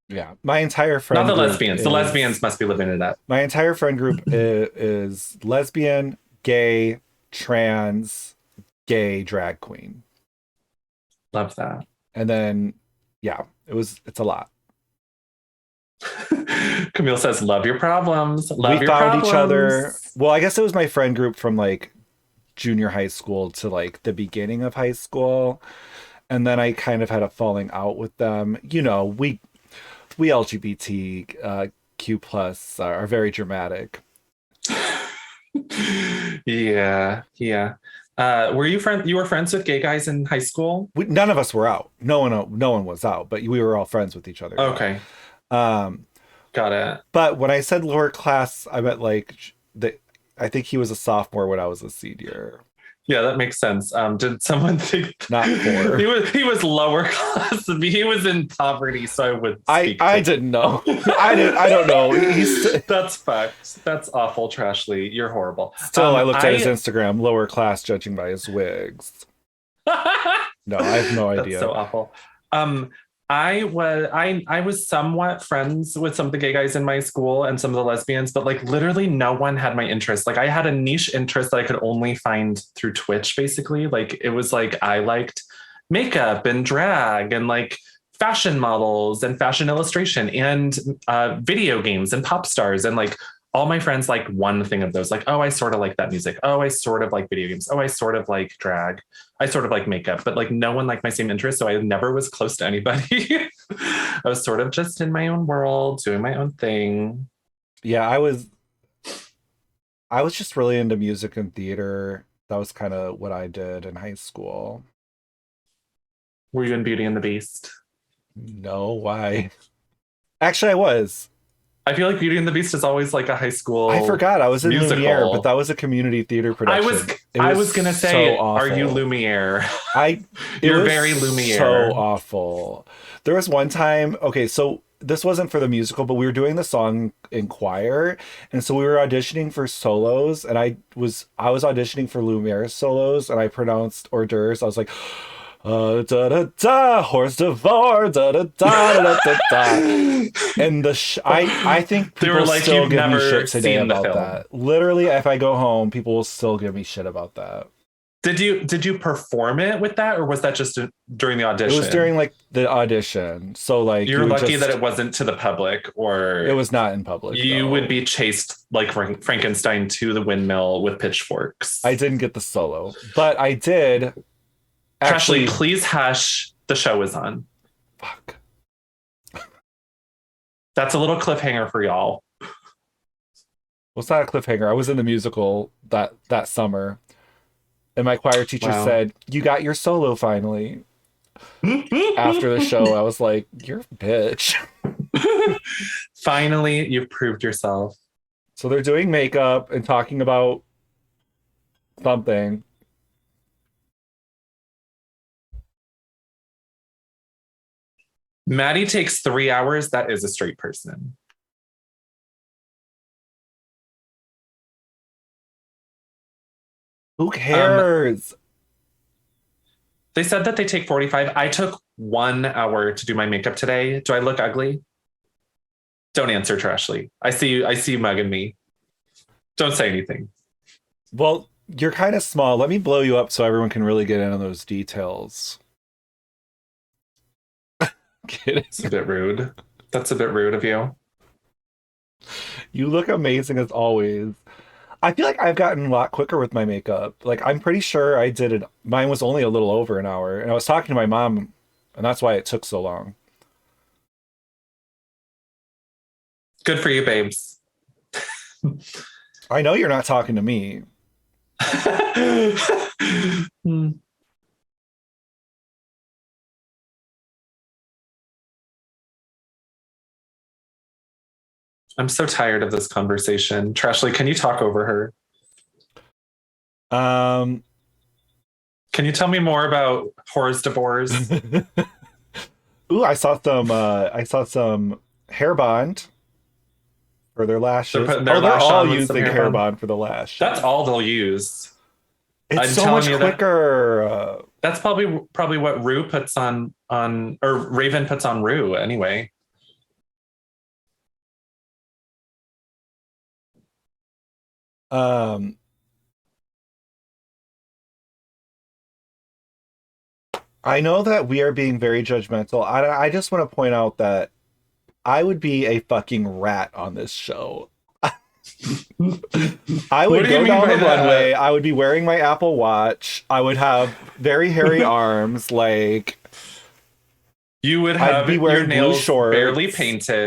Yeah, my entire Not friend the group lesbians. The lesbians must be living it up. my entire friend group is lesbian, gay, trans, gay, drag queen. Love that. And then yeah, it's a lot. Camille says, love your problems. Love We your found each other. problems. Well, I guess it was my friend group from like junior high school to like the beginning of high school. And then I kind of had a falling out with them. You know, we LGBT Q plus are very dramatic. Yeah, yeah. You were friends with gay guys in high school? None of us were out. No one was out, but we were all friends with each other. Okay, Yeah. got it. But when I said lower class, I meant like I think he was a sophomore when I was a senior. Yeah, that makes sense. Did someone think Not poor. He was lower class than me? He was in poverty, so I would speak. I didn't know. I don't know. That's fucked. That's awful, Trashly. You're horrible. Still, I looked at his Instagram, lower class, judging by his wigs. No, I have no idea. That's so awful. I was somewhat friends with some of the gay guys in my school and some of the lesbians, but like literally no one had my interest. Like I had a niche interest that I could only find through Twitch, basically. Like it was like I liked makeup and drag and like fashion models and fashion illustration and video games and pop stars and like all my friends like one thing of those, like, oh, I sort of like that music. Oh, I sort of like video games. Oh, I sort of like drag. I sort of like makeup, but like no one liked my same interest. So I never was close to anybody. I was sort of just in my own world, doing my own thing. Yeah, I was just really into music and theater. That was kind of what I did in high school. Were you in Beauty and the Beast? No, why? Actually, I was. I feel like Beauty and the Beast is always like a high school. I forgot I was in musical. Lumiere, but that was a community theater production. I was gonna say, so are you awful. Lumiere? You're You're very Lumiere. So awful. There was one time, okay, so this wasn't for the musical, but we were doing the song in choir, and so we were auditioning for solos, and I was auditioning for Lumiere's solos, and I pronounced hors d'oeuvres. I was like, da da da, horse devore, da da da da da da. And I think They were people like, still "You've give me never shit today seen the about film." that. Literally, if I go home, people will still give me shit about that. Did you perform it with that, or was that just during the audition? It was during like the audition, so like You're lucky that it wasn't to the public, or it was not in public. you though. would be chased like Frankenstein to the windmill with pitchforks. I didn't get the solo, but I did. Actually, Actually, please hush. The show is on. fuck. That's a little cliffhanger for y'all. Well, it's not a cliffhanger. I was in the musical that summer, and my choir teacher Wow. said, "You got your solo finally." After the show, I was like, "You're a bitch." Finally, you've proved yourself. So they're doing makeup and talking about something. Maddie takes 3 hours. That is a straight person. Who cares? They said that they take 45. I took 1 hour to do my makeup today. Do I look ugly? Don't answer, Trashly. I see you mugging me. Don't say anything. Well, you're kind of small. Let me blow you up so everyone can really get into those details. Kidding. It's a bit rude. That's a bit rude of you. You look amazing as always. I feel like I've gotten a lot quicker with my makeup. Like I'm pretty sure I did it. Mine was only a little over an hour, and I was talking to my mom, and that's why it took so long. Good for you, babes. I know you're not talking to me. Hmm. I'm so tired of this conversation. Trashley, can you talk over her? Um, Can you tell me more about Whores Divorce? ooh, I saw some hair bond for their They're lashes. putting their Oh, they're lash all on with some using hair hair bond. bond for the lashes. That's all they'll use. It's I'm so telling much you that quicker. that's probably what Rue puts on or Raven puts on Rue anyway. Um, I know that we are being very judgmental. I just want to point out that I would be a fucking rat on this show. I What would do you go mean down by the that? runway. I would be wearing my Apple Watch. I would have very hairy arms. Like You would I'd have be your wearing blue nails barely shorts,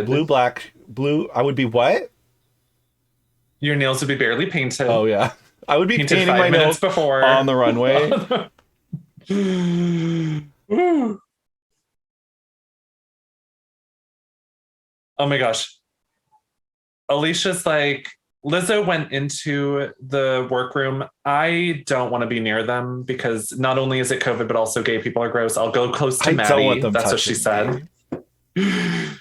blue, painted. black, blue. I would be what? Your nails would be barely painted. Oh yeah, I would be Painted painting my 5 minutes nails on before. the runway. Woo. Oh my gosh. Alicia's like, Lizzo went into the workroom. I don't want to be near them because not only is it COVID, but also gay people are gross. I'll go close to I don't want Maddie. them That's what she touching me. said.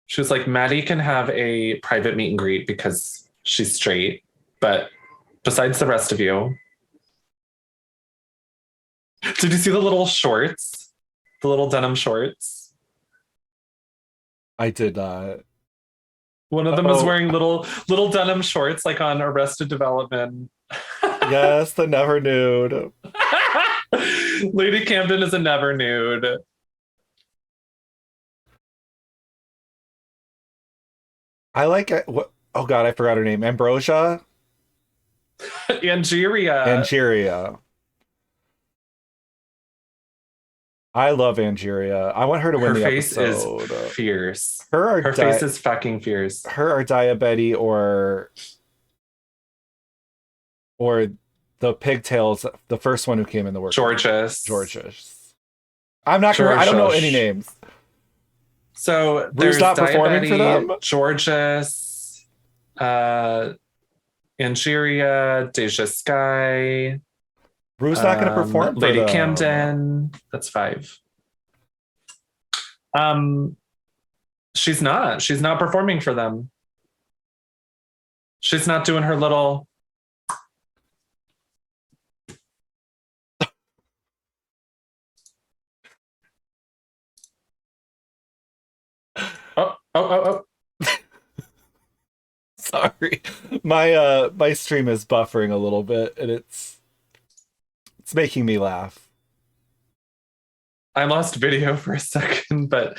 She was like, Maddie can have a private meet and greet because she's straight. But besides the rest of you, did you see the little shorts? The little denim shorts? I did not. One of them was Oh wearing little denim shorts like on Arrested Development. yes, the never nude. Lady Camden is a never nude. I like it. What? Oh God, I forgot her name. Ambrosia, Angeria. Angeria. I love Angeria. I want her to win Her the face is episode. fierce. Her or Her face is fucking fierce. her or Diabetes or the pigtails, the first one who came in the workroom. Georges. Georges. I'm not gonna. I don't know any Georges. names. So Rue's there's not performing for Diabetes, them. Georges, Angeria, Deja Sky, Rue's not gonna perform for Lady them. Camden. That's 5. Um, she's not. She's not performing for them. She's not doing her little. Oh, oh, oh, Sorry, my stream is buffering a little bit, and it's making me laugh. I lost video for a second, but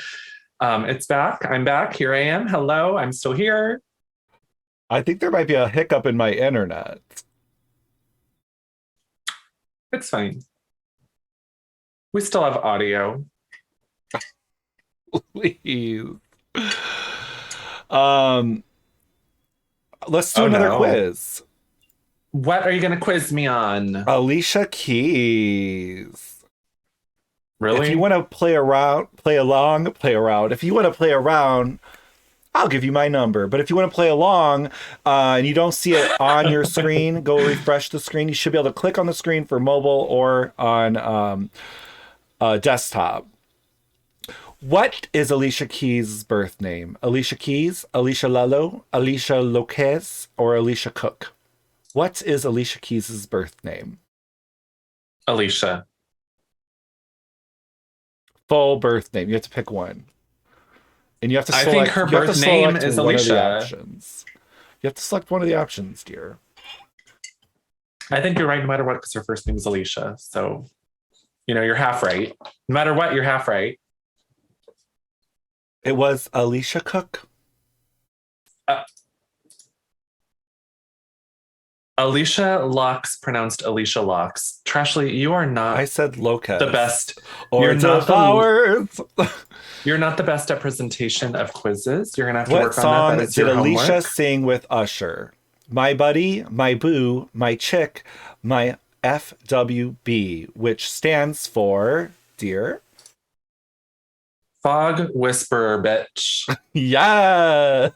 it's back. I'm back. Here I am. Hello. I'm still here. I think there might be a hiccup in my internet. It's fine. We still have audio. Please. Um, let's do Oh another no. quiz. What are you going to quiz me on? Alicia Keys. If you Really? want to play around, play along, play around. If you want to play around, I'll give you my number. But if you want to play along and you don't see it on your screen, go refresh the screen. You should be able to click on the screen for mobile or on desktop. What is Alicia Keys' birth name? Alicia Keys, Alicia Lalo, Alicia Lopez, or Alicia Cook? What is Alicia Keys' birth name? Alicia. Full birth name. You have to pick one. And you have to I think select her you have to birth name select is one of the Alicia. options. You have to select one of the options, dear. I think you're right no matter what because her first name is Alicia. So, you're half right. No matter what, you're half right. It was Alicia Cook. Uh, Alicia Locks, pronounced Alicia Locks. Trashley, you are I not said Locust. the best. Or You're not Devours. you're not the best at presentation of quizzes. You're gonna have to What work on that. song That is did your Alicia homework. sing with Usher? My Buddy, My Boo, My Chick, My FWB, which stands for, dear? Fog Whisperer, bitch. Yes!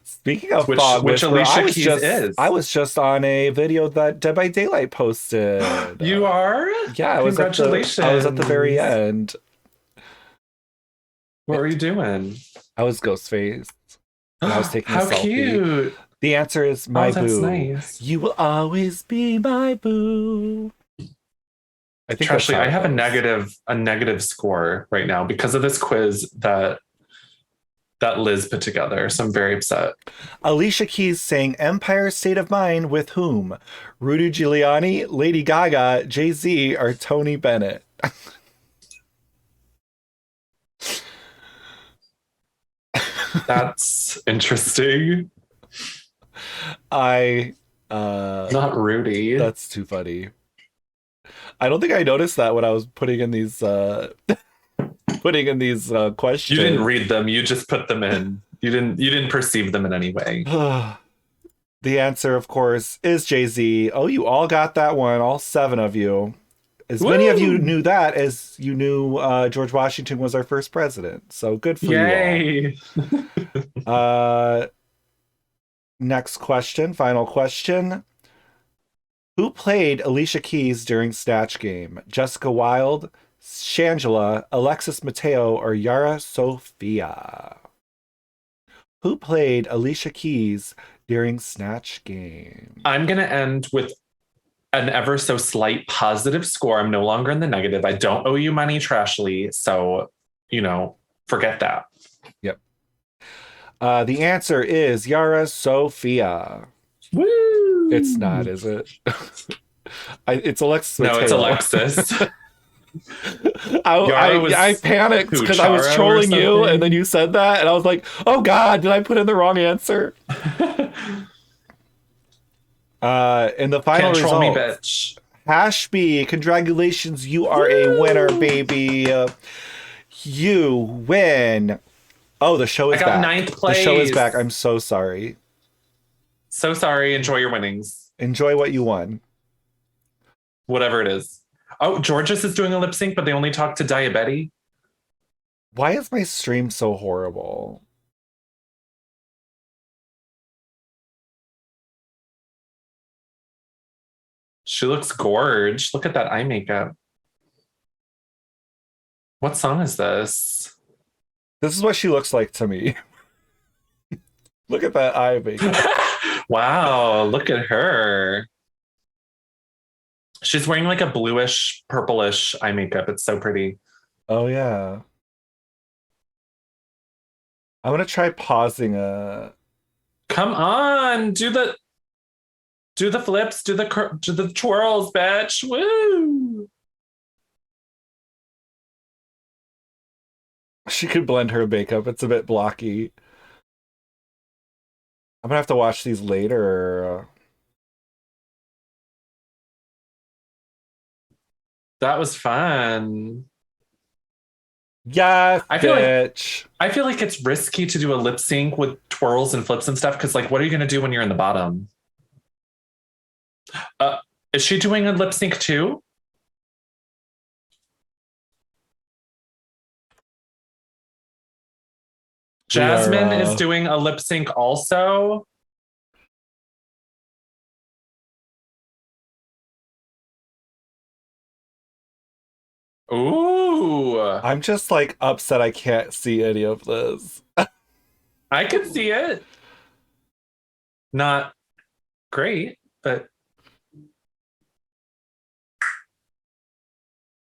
Speaking of Fog Which Whisperer, Alicia Keys is. I was just on a video that Dead by Daylight posted. You are? Yeah, Congratulations. I was at the very end. What were you doing? I was Ghostface. And I was taking a How selfie. cute. The answer is my that's boo. nice. You will always be my boo. I think Trashley, I have goes. a negative score right now because of this quiz that Liz put together. So I'm very upset. Alicia Keys sang Empire State of Mind with whom? Rudy Giuliani, Lady Gaga, Jay-Z, or Tony Bennett? That's interesting. Not Rudy. That's too funny. I don't think I noticed that when I was putting in these questions. You didn't read them. You just put them in. You didn't perceive them in any way. The answer, of course, is Jay-Z. Oh, you all got that one. All 7 of you. As many of you knew that as you knew George Washington was our first president. So good for you all. Next question, final question. Who played Alicia Keys during Snatch Game? Jessica Wilde, Shangela, Alexis Mateo, or Yara Sofia? Who played Alicia Keys during Snatch Game? I'm going to end with an ever so slight positive score. I'm no longer in the negative. I don't owe you money, Trashly. So, forget that. Yep. The answer is Yara Sofia. Woo! It's not, is it? It's Alexis Mateo. No, it's Alexis. I panicked because I was trolling you, and then you said that, and I was like, "Oh God, did I put in the wrong answer?" In the final Can't troll result, me, bitch. Hashby, congratulations, you are a winner, baby. You win. Oh, the show is back. I got 9th place. The show is back. I'm so sorry. So sorry. Enjoy your winnings. Enjoy what you won. Whatever it is. Oh, Georges is doing a lip sync, but they only talk to Diabetes. Why is my stream so horrible? She looks gorge. Look at that eye makeup. What song is this? This is what she looks like to me. Look at that eye makeup. Wow, look at her. She's wearing like a bluish, purplish eye makeup. It's so pretty. Oh, yeah. I'm going to try pausing Come on, do the flips, do the twirls, bitch. Woo! She could blend her makeup. It's a bit blocky. I'm going to have to watch these later. That was fun. Yeah, I feel like it's risky to do a lip sync with twirls and flips and stuff because, like, what are you going to do when you're in the bottom? Is she doing a lip sync too? Jasmine is doing a lip sync also. Ooh. I'm just like upset I can't see any of this. I can see it. Not great, but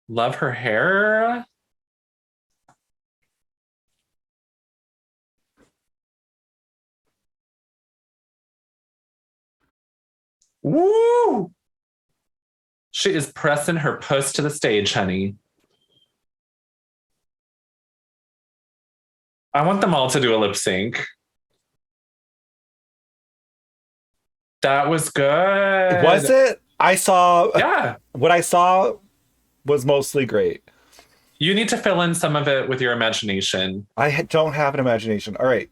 love her hair. Woo! She is pressing her puss to the stage, honey. I want them all to do a lip sync. That was Was good. it? I saw Yeah. what I saw was mostly great. You need to fill in some of it with your imagination. Don't have an imagination. All right.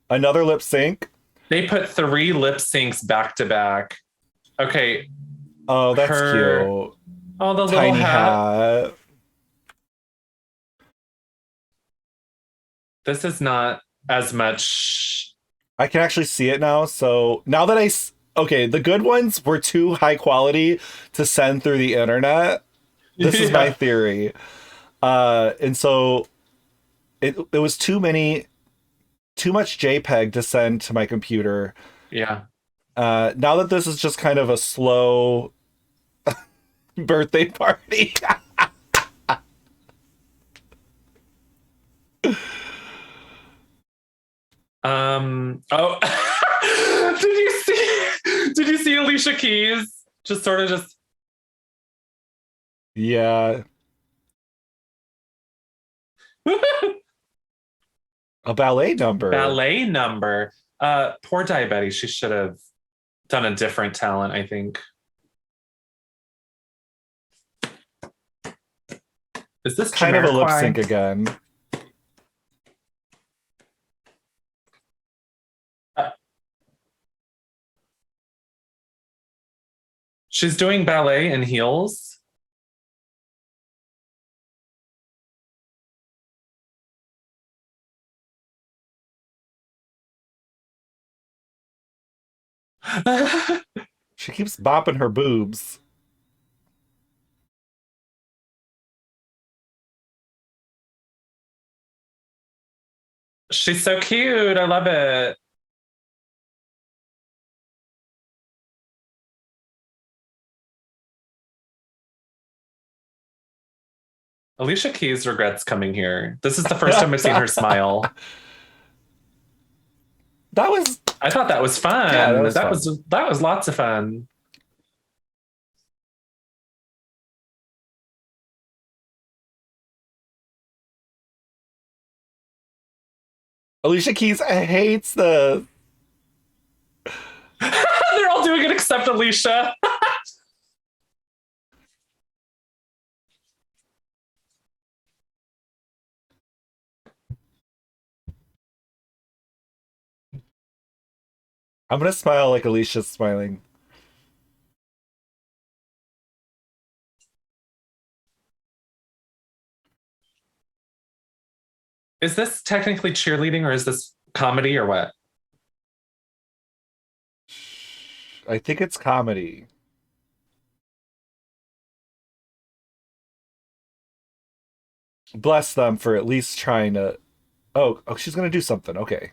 Another lip sync. They put three lip syncs back to back. Okay. Oh, that's Her, cute. oh, the little Tiny hat. hat. This is not as much. I can actually see it now. So now that okay, the good ones were too high quality to send through the internet. This is my Yeah. theory. And so it was too much JPEG to send to my computer. Yeah. Now that this is just kind of a slow birthday party. Oh, did you see Alicia Keys? Just sort of just Yeah, a ballet number. ballet number. Poor diabetes. She should have done a different talent, I think. Is this Kind of a lip Jamiroquai? sync again. Uh, she's doing ballet in heels. She keeps bopping her boobs. She's so cute. I love it. Alicia Keys regrets coming here. This is the first time I've seen her smile. That was I thought that was yeah, that fun. was That fun. was that was lots of fun. Alicia Keys hates the. They're all doing it except Alicia. I'm gonna smile like Alicia's smiling. Is this technically cheerleading or is this comedy or what? I think it's comedy. Bless them for at least trying to. Oh, she's gonna do something. Okay.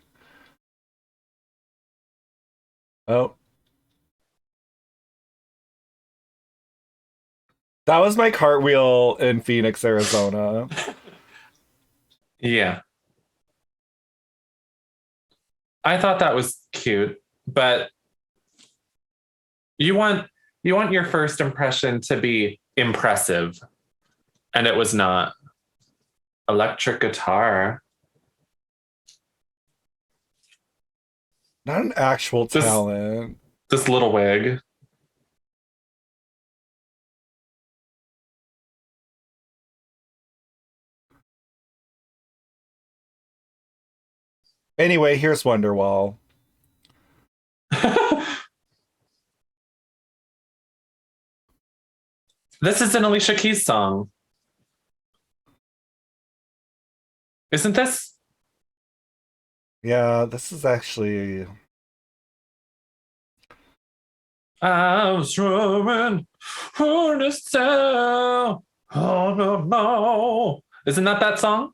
Oh, that was my cartwheel in Phoenix, Arizona. Yeah. I thought that was cute, but you want you want your first impression to be impressive, and it was not. Electric guitar. Not an actual This talent. this little wig. Anyway, here's Wonderwall. This is an Alicia Keys song, isn't this? Yeah, this is actually. I was trying for the sound. Oh no, no. Isn't that song?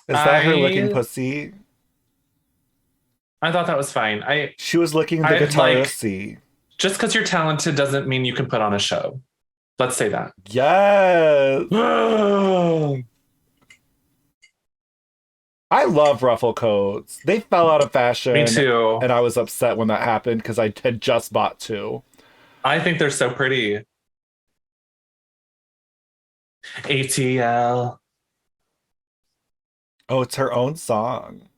Is that her licking I pussy? I thought that was fine. I She was licking the I guitarist like C. just because you're talented doesn't mean you can put on a show. Let's say that. Yes. I love ruffle coats. They fell out of Me fashion, too. and I was upset when that happened because I had just bought two. I think they're so pretty. ATL. Oh, it's her own song.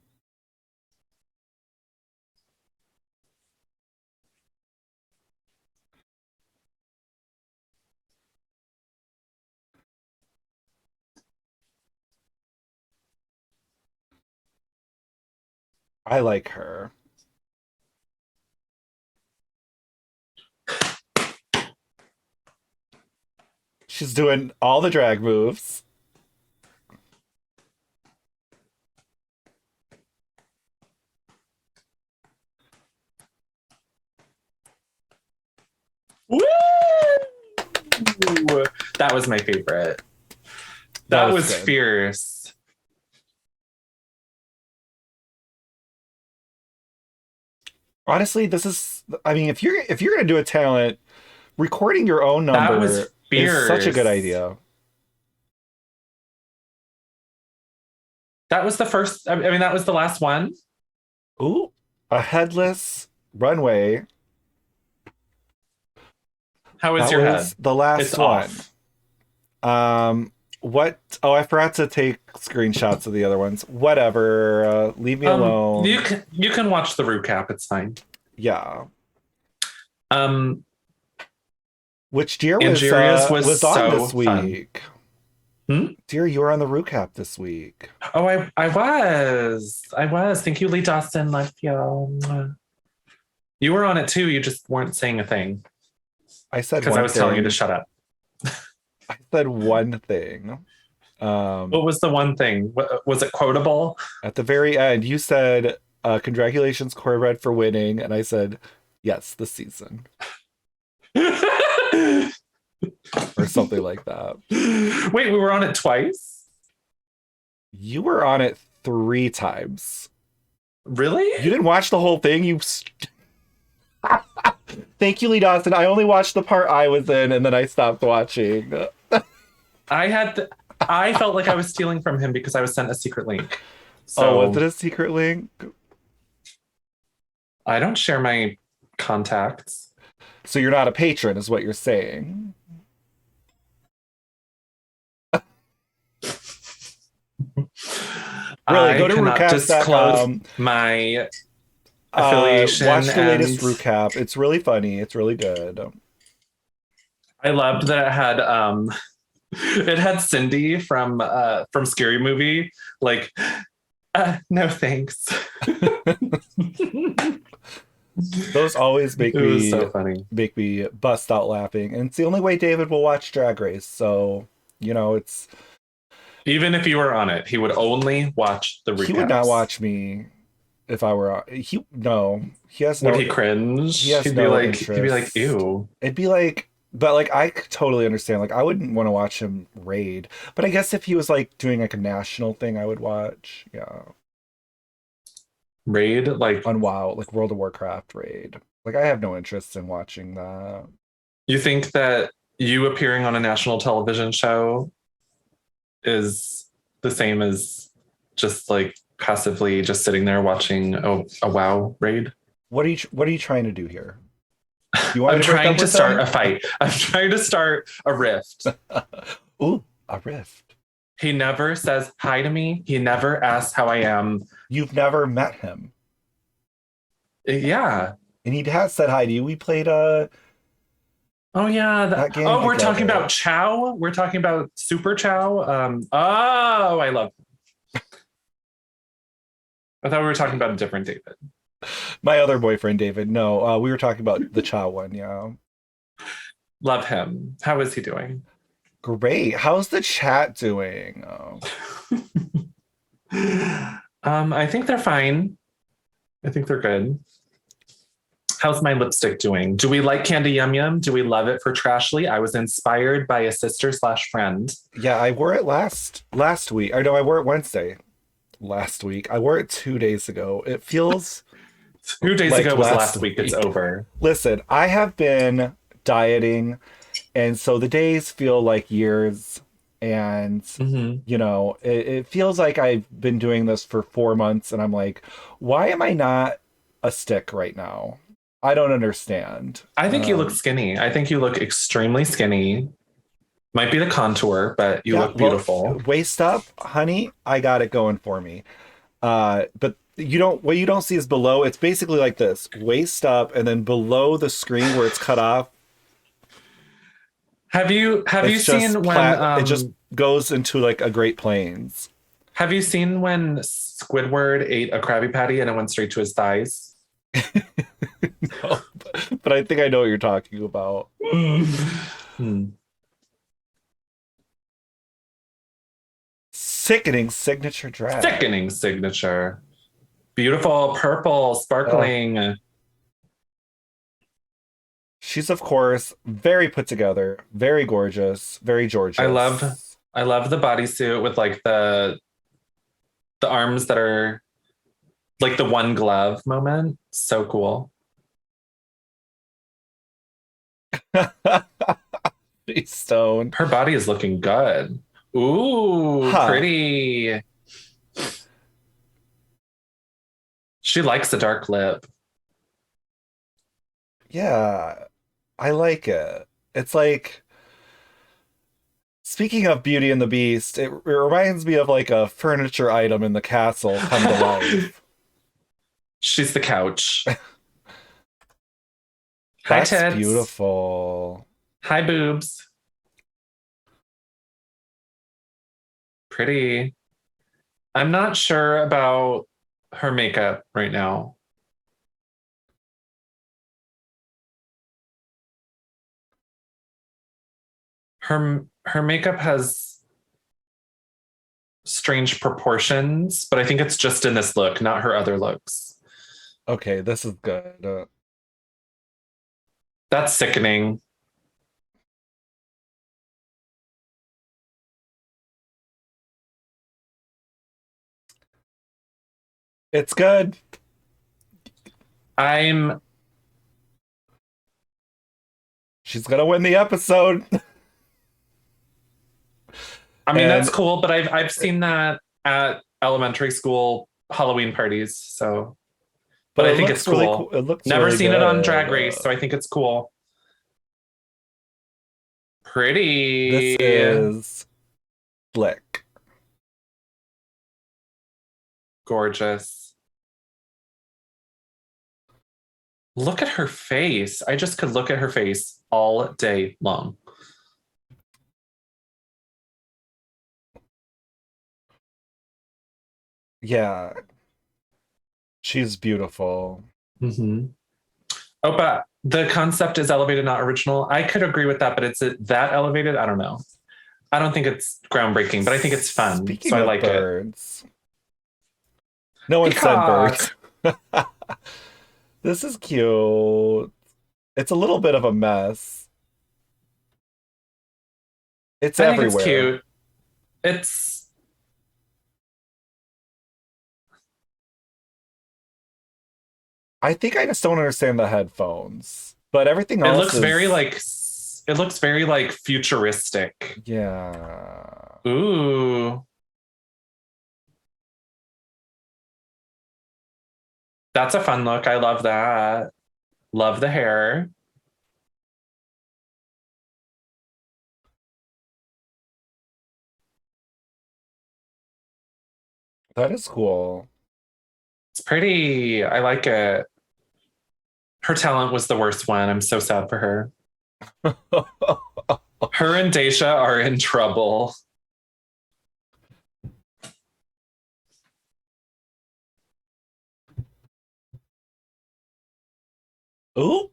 I like her. She's doing all the drag moves. Woo! That was my favorite. That That was was good. fierce. Honestly, I mean, if you're gonna do a talent, recording your own That was number is such a good fierce. idea. That was the first, I mean, that was the last one. Ooh, a headless runway. How is That your head? was the It's last one. off. What? Oh, I forgot to take screenshots of the other ones. Whatever. Leave me alone. You can watch the recap. It's fine. Yeah. Um, Which Deer Angeria's was was on so this fun. week. Hmm? Dear, you were on the recap this week. Oh, I was. Thank you, Lee Dawson. Love you. You were on it too. You just weren't saying a thing I said because I one was telling you to thing. shut up. I said one thing. What was the one thing? Was it quotable? At the very end, you said, congratulations, Cornbread, for winning. And I said, yes, the season. Or something like that. Wait, we were on it twice? You were on it 3 times. Really? You didn't watch the whole thing? Thank you, Lee Dawson. I only watched the part I was in and then I stopped watching. I had th- I felt like I was stealing from him because I was sent a secret link. Oh, was So it a secret link? I don't share my contacts. So you're not a patron, is what you're saying. Really, go I to cannot disclose rucast.com. my affiliation, Watch the latest and recap. It's really funny. It's really good. I loved that it had Cindy from Scary Movie, like, no thanks. Those always It was so funny. make me bust out laughing. And it's the only way David will watch Drag Race. So, it's Even if you were on it, he would only watch the he would not recaps. watch me if I were on. He has Would no he cringe? he has He'd be no like, interest. ew. It'd be like, but like I could totally understand. Like I wouldn't want to watch him raid. But I guess if he was like doing like a national thing, I would watch. Yeah. Raid, like, On WoW, like World of Warcraft raid. Like I have no interest in watching that. you think that you appearing on a national television show is the same as just like passively just sitting there watching a WoW raid? What are you trying to do here? You want I'm me to break trying up to with start them? a fight. I'm trying to start a rift. Ooh, a rift. He never says hi to me. He never asks how I am. You've never met him. Yeah. And he has said hi to you. We played Oh yeah. that game Oh, we're talking together. about Chow. We're talking about Super Chow. Oh, I love. I thought we were talking about a different David. My other boyfriend, David. No, we were talking about the Chow one, yeah. Love him. How is he doing? Great. How's the chat doing? Oh. I think they're fine. I think they're good. How's my lipstick doing? Do we like Candy Yum Yum? Do we love it for Trashly? I was inspired by a sister slash friend. Yeah, I wore it last week. Or no, I wore it Wednesday last week. I wore it 2 days ago. It feels 2 days like ago was last last week. It's week. over. Listen, I have been dieting, and so the days feel like years. And, Mm-hmm. it feels like I've been doing this for 4 months, and I'm like, why am I not a stick right now? I don't understand. I think you look skinny. I think you look extremely skinny. Might be the contour, but you Yeah, look well, beautiful. waist up, honey, I got it going for me. But what you don't see is below. It's basically like this: waist up, and then below the screen where it's cut off, Have you it's just seen when plat. It just goes into like a Great Plains. have you seen when Squidward ate a Krabby Patty and it went straight to his thighs? No, but I think I know what you're talking about. Hmm. Sickening signature drag. Sickening signature. Beautiful purple, Oh, sparkling. she's of course very put together, very gorgeous, very I love gorgeous. I love the bodysuit with like the arms that are like the one glove moment. So cool. She's stoned. Her body is looking good. Ooh, Huh. pretty. She likes a dark lip. Yeah, I like it. It's like, speaking of Beauty and the Beast, it reminds me of like a furniture item in the castle come to life. She's the couch. Hi, That's tits. beautiful. Hi, boobs. Pretty. I'm not sure about her makeup right now. Her makeup has strange proportions, but I think it's just in this look, not her other looks. Okay, this is good. That's sickening. It's good. I'm She's gonna win the episode. I mean that's And cool, but I've seen that at elementary school Halloween parties, so but but I it think it's looks really cool. cool. It looks Never really seen it on good. Drag Race, so I think it's cool. This Pretty is slick. gorgeous. Look at her face. I just could look at her face all day long. Yeah, she's beautiful. Mm-hmm. Oh, but the concept is elevated, not original. I could agree with that, but it's that elevated. I don't know. I don't think it's groundbreaking, but I think it's fun. So Speaking I of like it. birds, no one said birds. Peacock. This is cute. It's a little bit of a mess. It's I think it's everywhere. cute. It's I think I just don't understand the headphones, but everything it else looks very is, like it looks very like futuristic. yeah. Ooh. That's a fun look. I love that. Love the hair. That is cool. It's pretty. I like it. Her talent was the worst one. I'm so sad for her. Her and Daisha are in trouble. Ooh.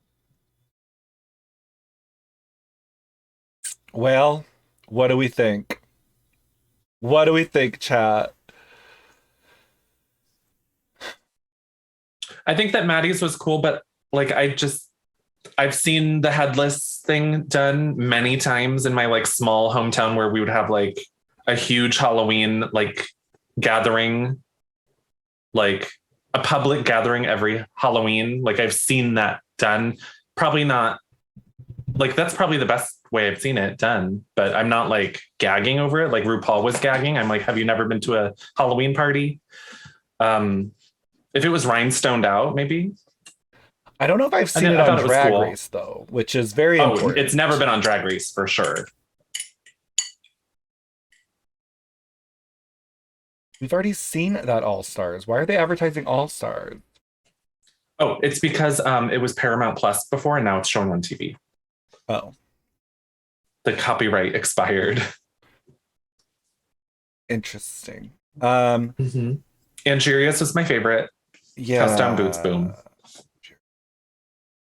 Well, what do we think? What do we think, chat? I think that Maddie's was cool, but like I've seen the headless thing done many times in my like small hometown where we would have like a huge Halloween like gathering, like a public gathering every Halloween. Like I've seen that done. Probably not like that's probably the best way I've seen it done, but I'm not like gagging over it like RuPaul was gagging. I'm like, have you never been to a Halloween party? Um, if it was rhinestoned out, maybe. I don't know if I've I, seen it I on thought it was Drag cool. Race though, which is very Oh, it's important. never been on Drag Race for sure. We've already seen that All Stars. Why are they advertising All Stars? Oh, it's because it was Paramount Plus before and now it's showing on TV. Oh, The copyright expired. interesting. Mm-hmm. Angeria's was my favorite. Custom boots, Yeah, boom.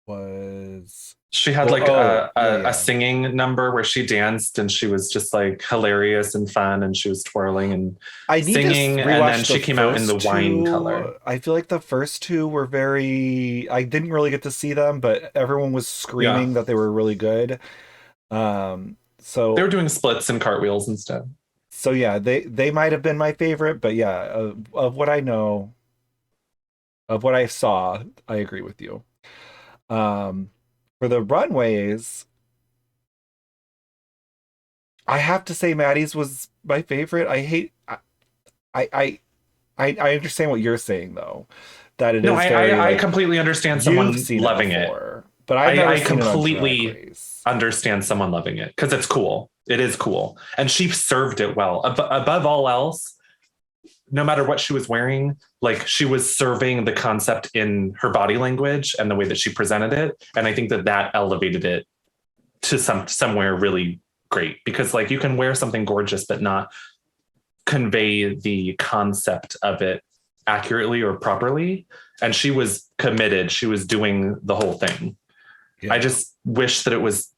was She had well, like oh, yeah, a yeah. singing number where she danced and she was just like hilarious and fun and she was twirling and I need to singing and then rewatch the she came out in the first wine color. two. I feel like the first two were very. I didn't really get to see them, but everyone was Yeah. screaming that they were really good. Um, They were so doing splits and cartwheels instead. so yeah, they might have been my favorite, but yeah, of what I know, of what I saw, I agree with you. Um, for the runways, I have to say Maddie's was my favorite. I, I, I understand what you're saying though, that it No, is very I like completely understand you've someone seen it loving it. before, but I've never I seen it on Drag completely Race. understand someone loving it because it's cool. It is cool. And she served it well. Above all else, no matter what she was wearing, like she was serving the concept in her body language and the way that she presented it. And I think that that elevated it to somewhere really great because like you can wear something gorgeous but not convey the concept of it accurately or properly. And she was committed. She was doing the whole thing. I Yeah. just wish that it was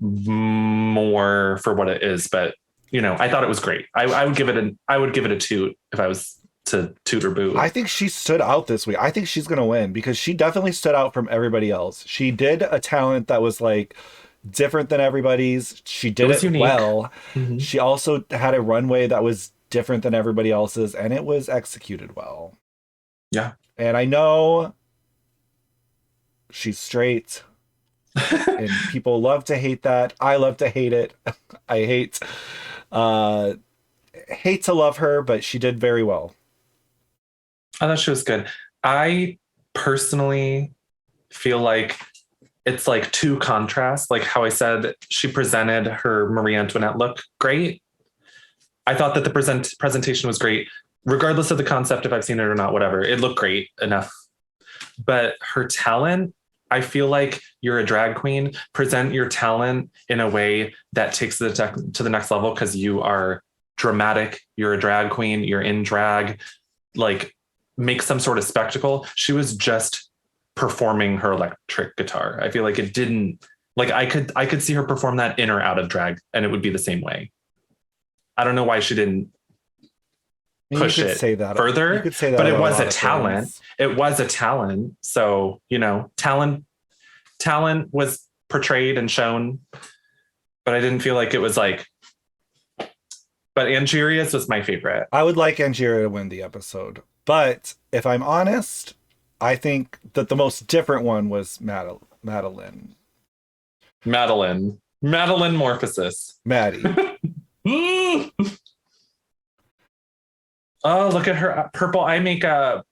more for what it is, but you know, I thought it was great. I would give it I would give it a toot if I was to toot or I boo. think she stood out this week. I think she's going to win because she definitely stood out from everybody else. She did a talent that was like different than everybody's. She It did was it unique. well. Mm-hmm. She also had a runway that was different than everybody else's and it was executed well. Yeah. And I know she's straight and people love to hate that. I love to hate it. I uh hate to love her, but she did very well. I thought she was good. I personally feel like it's like two contrasts. Like how I said, she presented her Marie Antoinette look great. I thought that the presentation was great, regardless of the concept, if I've seen it or not, whatever. It looked great enough. But her talent, I feel like you're a drag queen. Present your talent in a way that takes it to the next level because you are dramatic. You're a drag queen. You're in drag. Like, make some sort of spectacle. She was just performing her electric guitar. I feel like it didn't like I could see her perform that in or out of drag and it would be the same way. I don't know why she didn't And you push could it say that. You further, could say that but it about a was a lot of talent. things. It was a talent. So, you know, talent was portrayed and shown, but I didn't feel like it was like but Angeria's was my favorite. I would like Angira to win the episode, but if I'm honest, I think that the most different one was Madeline. Madeline Morphosis. Maddie. Oh, look at her purple eye makeup.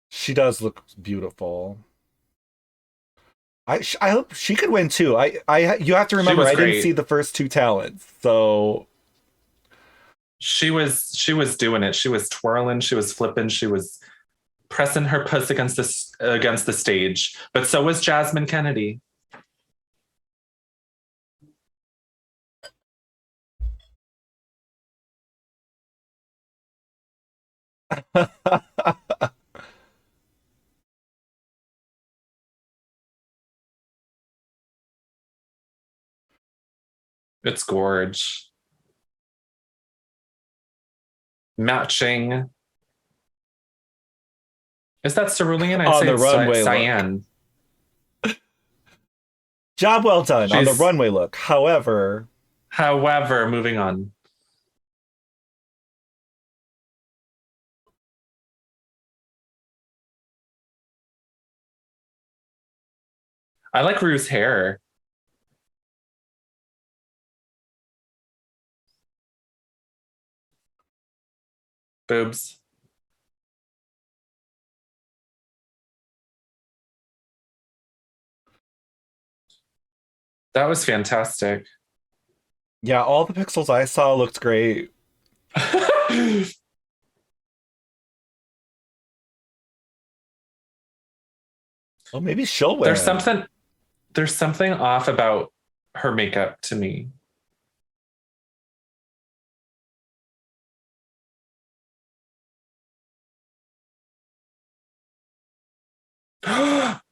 She does look beautiful. I hope she could win too. You have to She remember was I didn't see great. the first two talents, so She was doing it. She was twirling, she was flipping, she was pressing her puss against the stage. But so was Jasmine Kennedy. It's gorge. Matching. Is that cerulean? I'd on say the it's runway look. cyan. Job well done on the She's, runway look. However, however, moving on. I like Rue's hair. Boobs. That was fantastic. yeah, all the pixels I saw looked great. Oh, maybe she'll there's win. something there's something off about her makeup to me.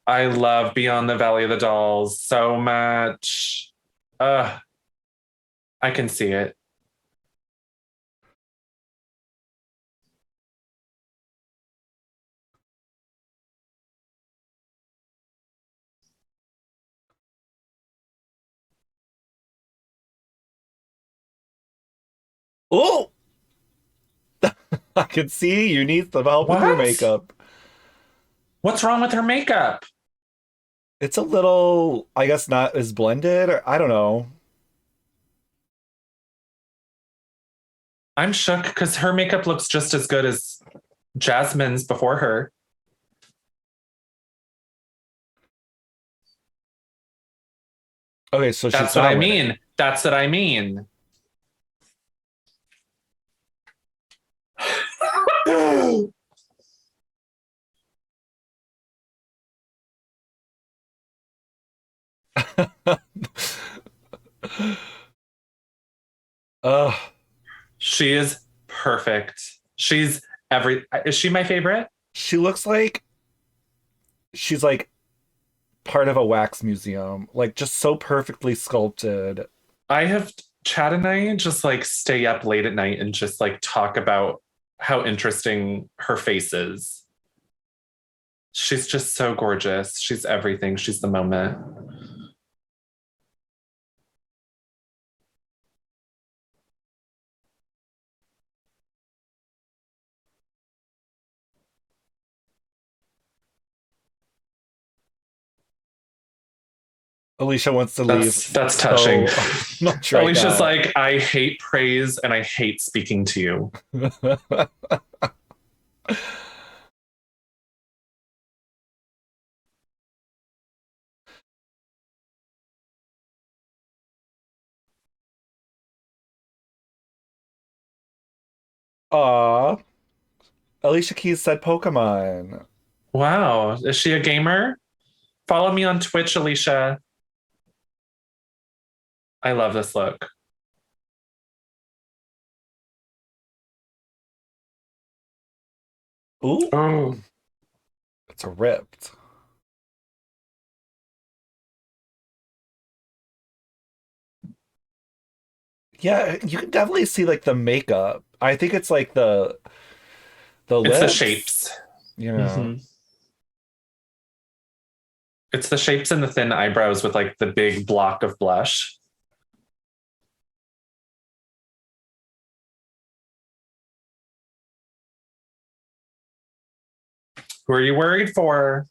I love Beyond the Valley of the Dolls so much. Uh, I can see it. Oh, I can see you need some help with your What? makeup. What's wrong with her makeup? It's a little, I guess, not as blended. Or, I don't know. I'm shook because her makeup looks just as good as Jasmine's before her. Okay, so she's That's what not I winning. mean. That's what I mean. Ugh. She is perfect. She's Is she my favorite? She looks like she's like part of a wax museum, like just so perfectly sculpted. I have Chad and I just like stay up late at night and just like talk about how interesting her face is. She's just so gorgeous. She's everything. She's the moment. Alicia wants to leave That's touching. so much right Alicia's now. like, I hate praise and I hate speaking to you. Aw, Alicia Keys said Pokemon. Wow. Is she a gamer? Follow me on Twitch, Alicia. I love this look. Ooh, Oh, it's ripped. Yeah, you can definitely see like the makeup. I think it's like the it's the lips. shapes. You know. Hmm. It's the shapes and the thin eyebrows with like the big block of blush. Who are you worried for?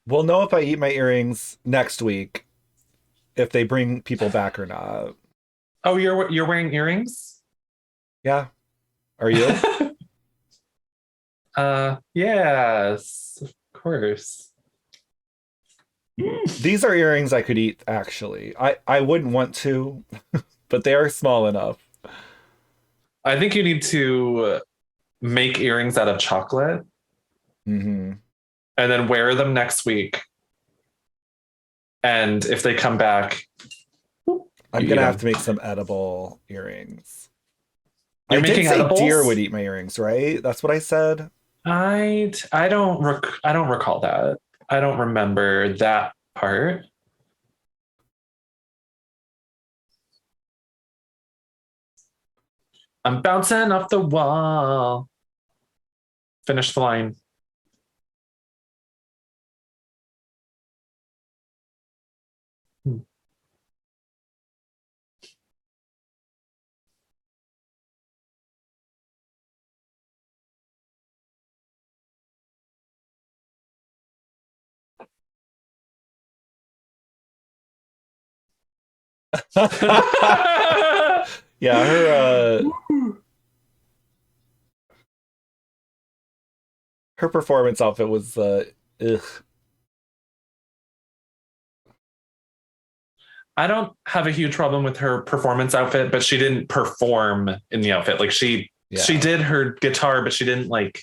We'll know if I eat my earrings next week if they bring people back or not. Oh, you're wearing earrings? Yeah. Are you? Yes, of course. These are earrings I could eat actually. I wouldn't want to, but they are small enough. I think you need to make earrings out of chocolate Hmm. and then wear them next week. And if they come back, I'm you eat gonna have them. to make some edible earrings. I You're did making say deer would edibles? eat my earrings, right? That's what I said. I don't recall that. I don't remember that part. I'm bouncing off the wall. Finish the line. Yeah, her performance outfit was ugh. I don't have a huge problem with her performance outfit, but she didn't perform in the outfit. Like she Yeah. did her guitar, but she didn't like.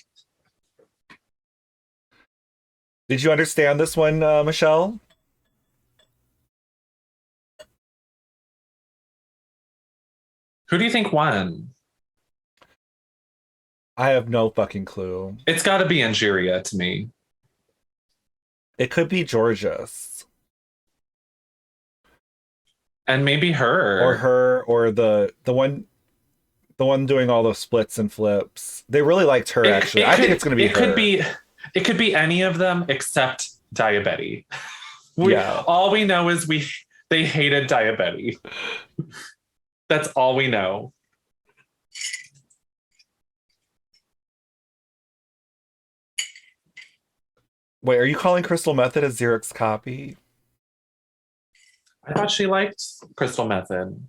Did you understand this one, Michelle? Who do you think won? I have no fucking clue. It's got to be Angeria to me, It could be Georges and maybe or her. her or the one doing all those splits and flips. They really liked her actually. I think it's gonna be her. It could be any of them except Diabetti. We Yeah. all we know is they hated Diabetti. That's all we know. Wait, are you calling Crystal Method a Xerox copy? I thought she liked Crystal Method.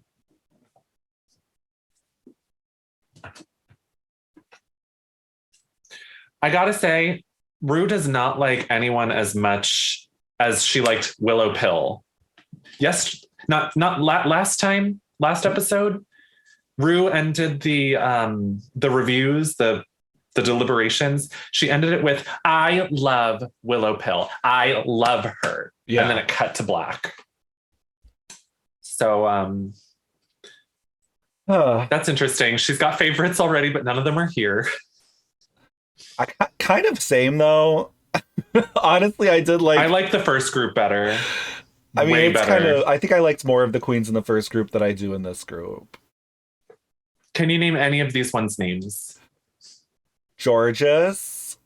I gotta say, Rue does not like anyone as much as she liked Willow Pill. Yes, last episode. Rue ended the reviews, the deliberations. She ended it with, "I love Willow Pill. I love her," Yeah. and then it cut to black. So Huh. that's interesting. She's got favorites already, but none of them are here. Kind of same though. Honestly, I did I like. like the first group better. I mean, Way it's kind better. of. I think I liked more of the queens in the first group than I do in this group. Can you name any of these ones' names? Georges,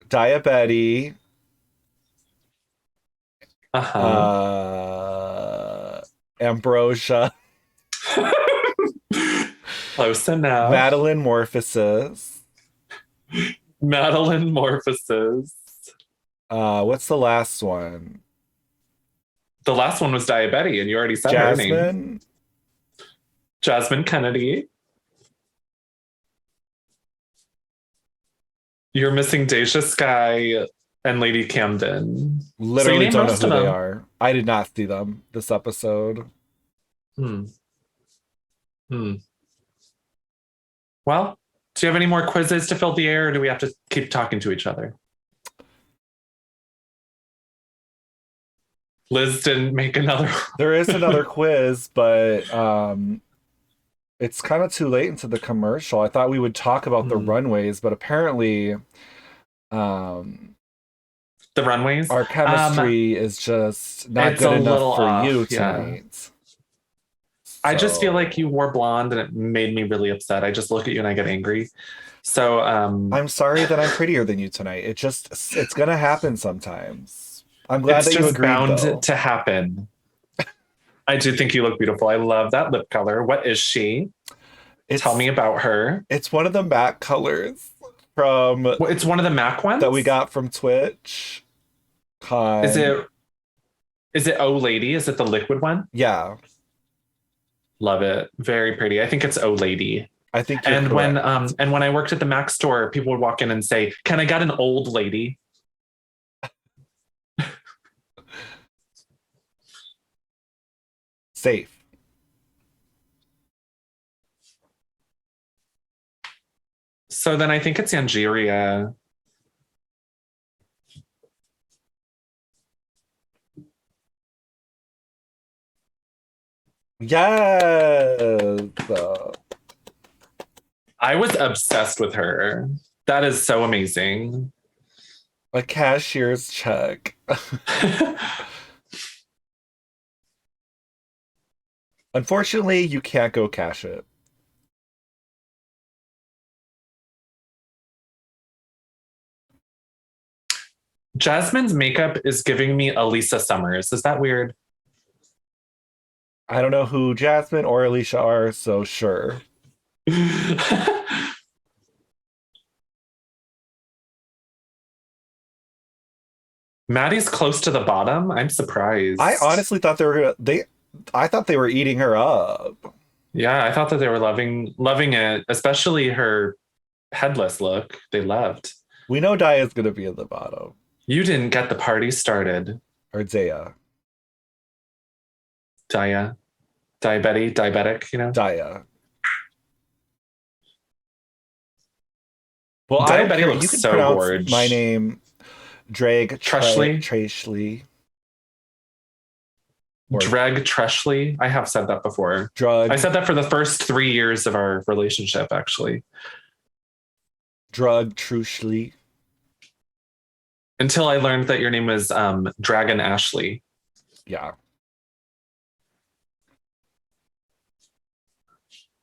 Diabetti, Uh-huh. Ambrosia, Close enough. Madeline Morphosis. Madeline Morphosis. What's the last one? The last one was Diabetti, and you already said her name. Jasmine. Jasmine Kennedy. You're missing Deja Sky and Lady Camden. Literally name don't know most who of they them. are. I did not see them this episode. Hmm. Hmm. Well, do you have any more quizzes to fill the air, or do we have to keep talking to each other? Liz didn't make another. There is another quiz, but it's kind of too late into the commercial. I thought we would talk about the Hmm. runways, but apparently um The runways. our chemistry is just not It's a good enough little for you off. Yeah. tonight. I just feel like So you wore blonde and it made me really upset. I just look at you and I get angry. So I'm sorry that I'm prettier than you tonight. It's gonna happen sometimes. I'm glad it's that you just agreed bound though. to happen. I do think you look beautiful. I love that lip color. What is she? Tell It's me about her. it's one of the MAC colors from Well, it's one of the MAC that we ones. got from Twitch. Is Con. it is it Oh Lady? Is it the liquid one? Yeah, Love it. Very pretty. I think it's Oh Lady. I think you're correct. And when I worked at the Mac store, people would walk in and say, "Can I get an old lady?" Safe. So then I think it's Angeria. Yes. I was obsessed with her. That is so amazing. A cashier's check. Unfortunately, you can't go cash it. Jasmine's makeup is giving me Elisa Summers. Is that weird? I don't know who Jasmine or Alicia are, so sure. Maddie's close to the bottom. I'm surprised. I honestly thought I thought they were eating her up. Yeah, I thought that they were loving it, especially her headless look. They loved. We know Daya's gonna be at the bottom. You didn't get the party started. Or Daya. Diabetic, you know? Daya. Well, I don't Diabetic care. You looks can so pronounce my gorge. name Treshley? Trashley or Dreg Treshley. I have said that before. I Drug said that for the first 3 years of our relationship, actually. Drug Trushly. Until I learned that your name was Dragon Ashley. Yeah.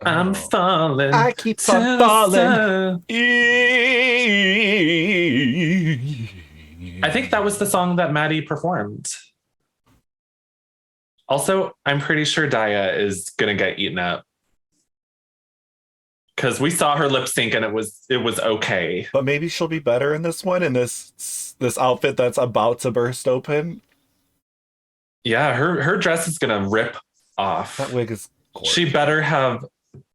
I'm Oh. falling. I keep on falling. I think that was the song that Maddie performed. Also, I'm pretty sure Daya is gonna get eaten up because we saw her lip sync and it was okay. But maybe she'll be better in this one, in this outfit that's about to burst open. Yeah, her dress is gonna rip off. That wig is gorgeous. She better have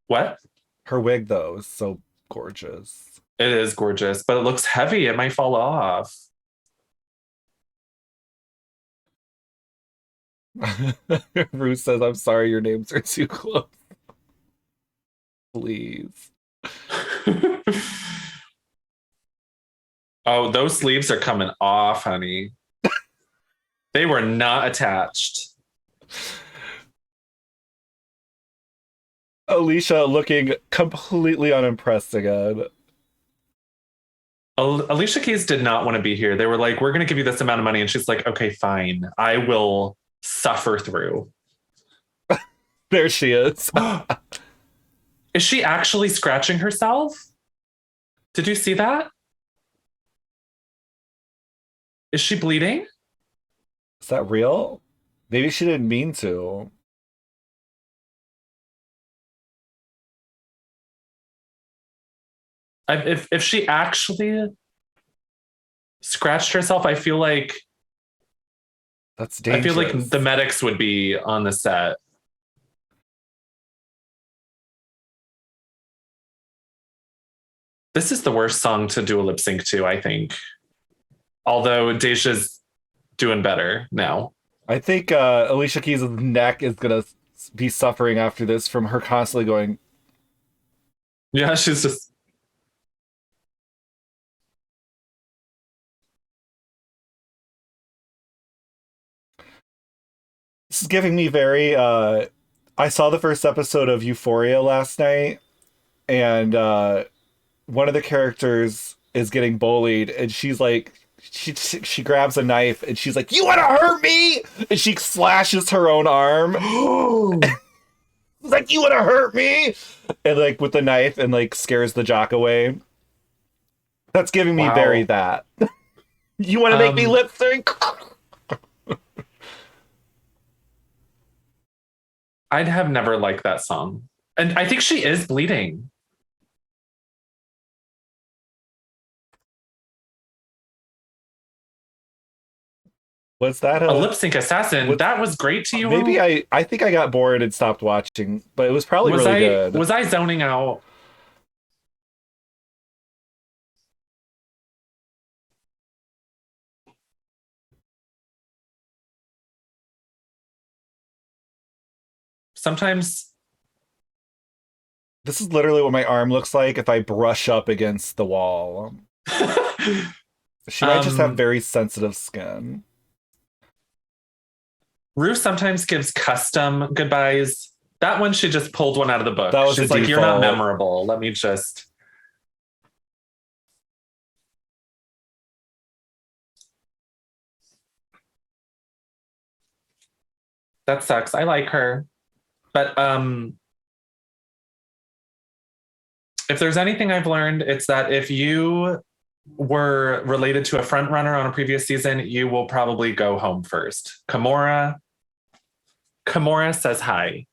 what? Her wig though is so gorgeous. It is gorgeous, but it looks heavy. It might fall off. Ruth says, I'm sorry, your names are too close. Please. Oh, those sleeves are coming off, honey. They were not attached. Alicia looking completely unimpressed again. Alicia Keys did not want to be here. They were like, we're going to give you this amount of money. And she's like, okay, fine. I will suffer through. There she is. Is she actually scratching herself? Did you see that? Is she bleeding? Is that real? Maybe she didn't mean to. If she actually scratched herself, I feel like that's dangerous. I feel like the medics would be on the set. This is the worst song to do a lip sync to, I think. Although Deja's doing better now. I think Alicia Keys' neck is going to be suffering after this from her constantly going. Yeah, she's just. This is giving me very. I saw the first episode of Euphoria last night, and one of the characters is getting bullied, and she's like, she grabs a knife, and she's like, "You want to hurt me?" And she slashes her own arm. Like, "You want to hurt me?" And like with the knife, and like scares the jock away. That's giving me very that. You want to make me lip sync? I'd have never liked that song. And I think she is bleeding. Was that a lip sync assassin? That was great to you. Maybe I think I got bored and stopped watching, but it was probably really good. Was I zoning out? Sometimes. This is literally what my arm looks like if I brush up against the wall. She might just have very sensitive skin. Rue sometimes gives custom goodbyes. That one, she just pulled one out of the book. That was She's like, "You're not memorable. Let me just." That sucks. I like her. But if there's anything I've learned, it's that if you were related to a front runner on a previous season, you will probably go home first. Kimora says hi.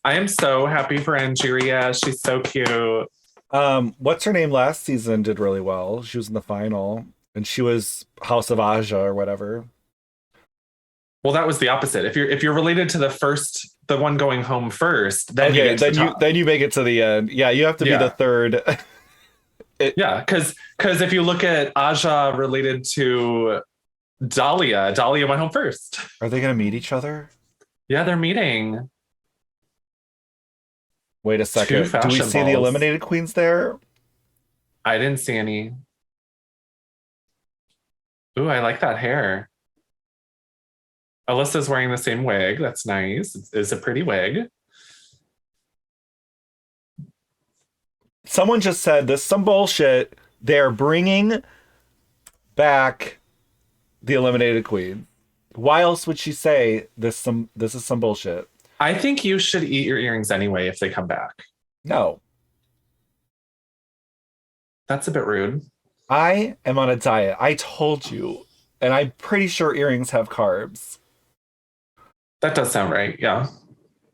I am so happy for Angeria. She's so cute. What's her name last season did really well. She was in the final, and she was House of Aja or whatever. Well, that was the opposite. If you're related to the one going home first, then you get to the top. Then you make it to the end. Yeah, you have to be the third. Yeah, because if you look at Aja related to Dahlia, Dahlia went home first. Are they going to meet each other? Yeah, they're meeting. Wait a Two second. Do we fashion see the balls. eliminated queens there? I didn't see any. Ooh, I like that hair. Alyssa's wearing the same wig. That's nice. It's a pretty wig. Someone just said this is some bullshit. They're bringing back the eliminated queen. Why else would she say this is some bullshit? I think you should eat your earrings anyway if they come back. No. That's a bit rude. I am on a diet. I told you. And I'm pretty sure earrings have carbs. That does sound right. Yeah.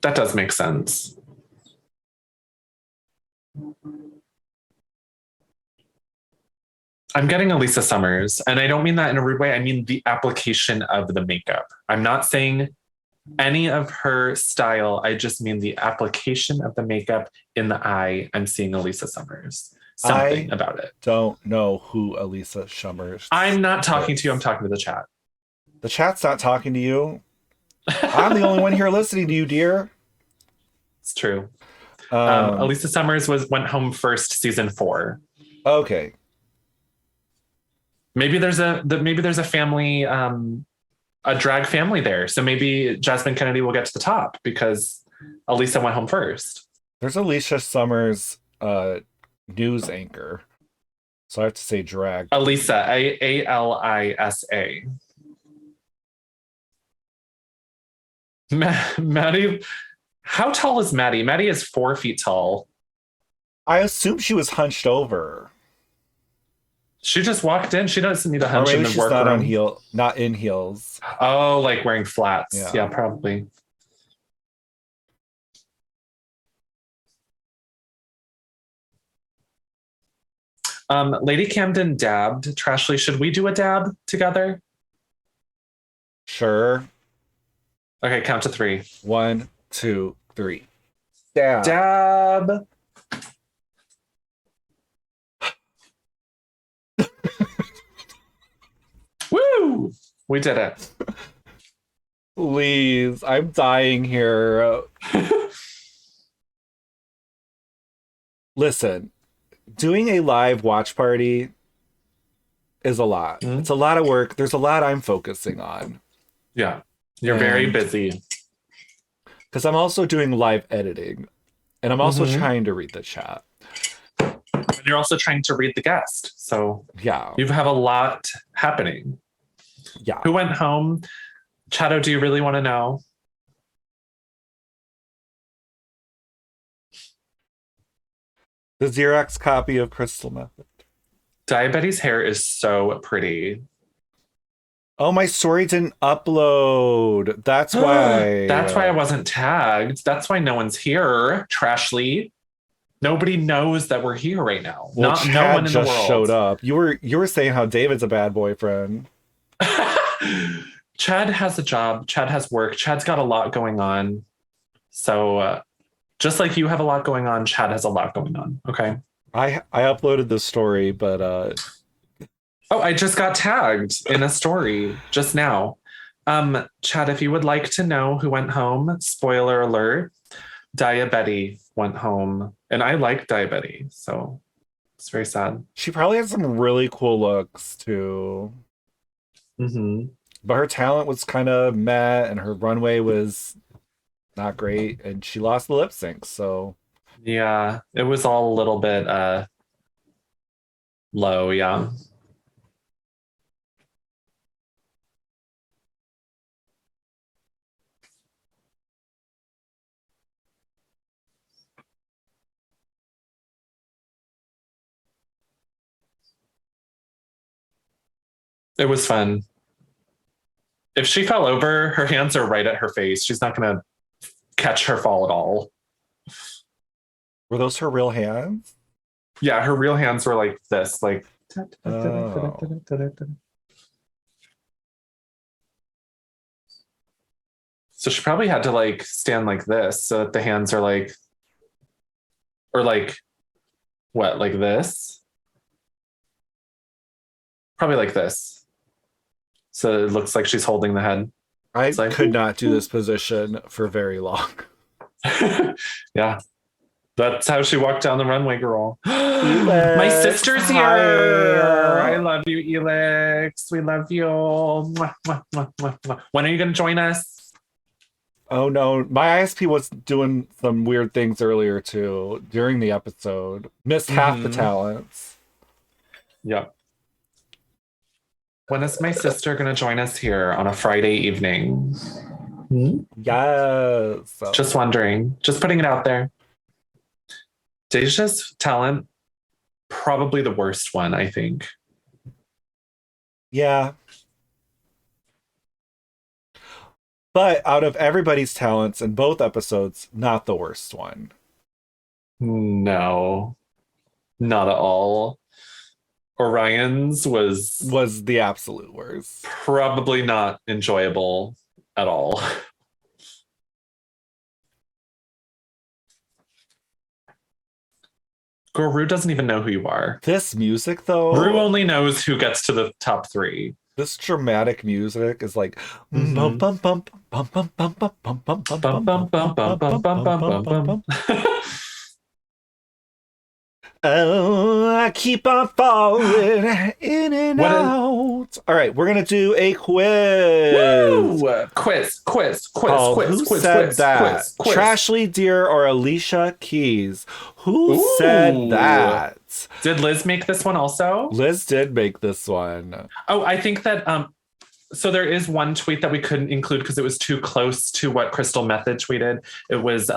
That does make sense. I'm getting Elisa Summers, and I don't mean that in a rude way. I mean the application of the makeup. I'm not saying any of her style. I just mean the application of the makeup in the eye. I'm seeing Elisa Summers. Something about it. Don't know who Elisa Summers. I'm not talking to you. I'm talking to the chat. The chat's not talking to you. I'm the only one here listening to you, dear. It's true. Elisa Summers went home first, season 4. Okay. Maybe there's a family, a drag family there. So maybe Jasmine Kennedy will get to the top because Elisa went home first. There's Alicia Summers, news anchor. So I have to say drag. Alisa, Alisa. Maddie, how tall is Maddie? Maddie is 4 feet tall. I assume she was hunched over. She just walked in. She doesn't need a hunch or maybe in the she's workroom. not in heels. Oh, like wearing flats. Yeah. Yeah, probably. Lady Camden dabbed. Trashly, should we do a dab together? Sure. Okay, count to 3. 1, 2, 3. Dab. Dab. Woo! We did it. Please, I'm dying here. Listen, doing a live watch party is a lot. Mm-hmm. It's a lot of work. There's a lot I'm focusing on. Yeah. You're very busy. Because I'm also doing live editing. And I'm also trying to read the chat. And you're also trying to read the guest. So yeah, you have a lot happening. Yeah. Who went home? Chato, do you really want to know? The Xerox copy of Crystal Method. Diabetes hair is so pretty. Oh, my story didn't upload. That's why. That's why I wasn't tagged. That's why no one's here, Trashly. Nobody knows that we're here right now. Well, Not Chad no one in just the world showed up. You were saying how David's a bad boyfriend. Chad has a job. Chad has work. Chad's got a lot going on. So just like you have a lot going on, Chad has a lot going on. Okay. I uploaded the story, but oh, I just got tagged in a story just now. Chad, if you would like to know who went home, spoiler alert, Diabetes went home. And I like Diabetes, so it's very sad. She probably had some really cool looks too. Mm-hmm. But her talent was kind of meh, and her runway was not great, and she lost the lip sync, so yeah, it was all a little bit low, yeah. It was fun. If she fell over, her hands are right at her face. She's not going to catch her fall at all. Were those her real hands? Yeah, her real hands were like this, like. Oh. So she probably had to like stand like this so that the hands are like, or like, what, like this? Probably like this. So it looks like she's holding the head. I It's like, could not do this position for very long. yeah. That's how she walked down the runway, girl. My Elix, sister's here. I love you, Elix. We love you. Mwah, mwah, mwah, mwah, mwah. When are you going to join us? Oh no, my ISP was doing some weird things earlier too during the episode. Missed half the talents. Yep. When is my sister going to join us here on a Friday evening? Yes. Just wondering. Just putting it out there. Deja's talent, probably the worst one, I think. Yeah. But out of everybody's talents in both episodes, not the worst one. No, not at all. Orion's was the absolute worst. Probably not enjoyable at all. Girl, Rue doesn't even know who you are. This music, though. Rue only knows who gets to the top 3. This dramatic music is like. Oh, I keep on falling in and out. All right, we're gonna do a quiz. Woo! Quiz. Who said that? Trashly Deer or Alicia Keys? Who said that? Did Liz make this one also? Liz did make this one. Oh, I think that so there is one tweet that we couldn't include because it was too close to what Crystal Method tweeted. It was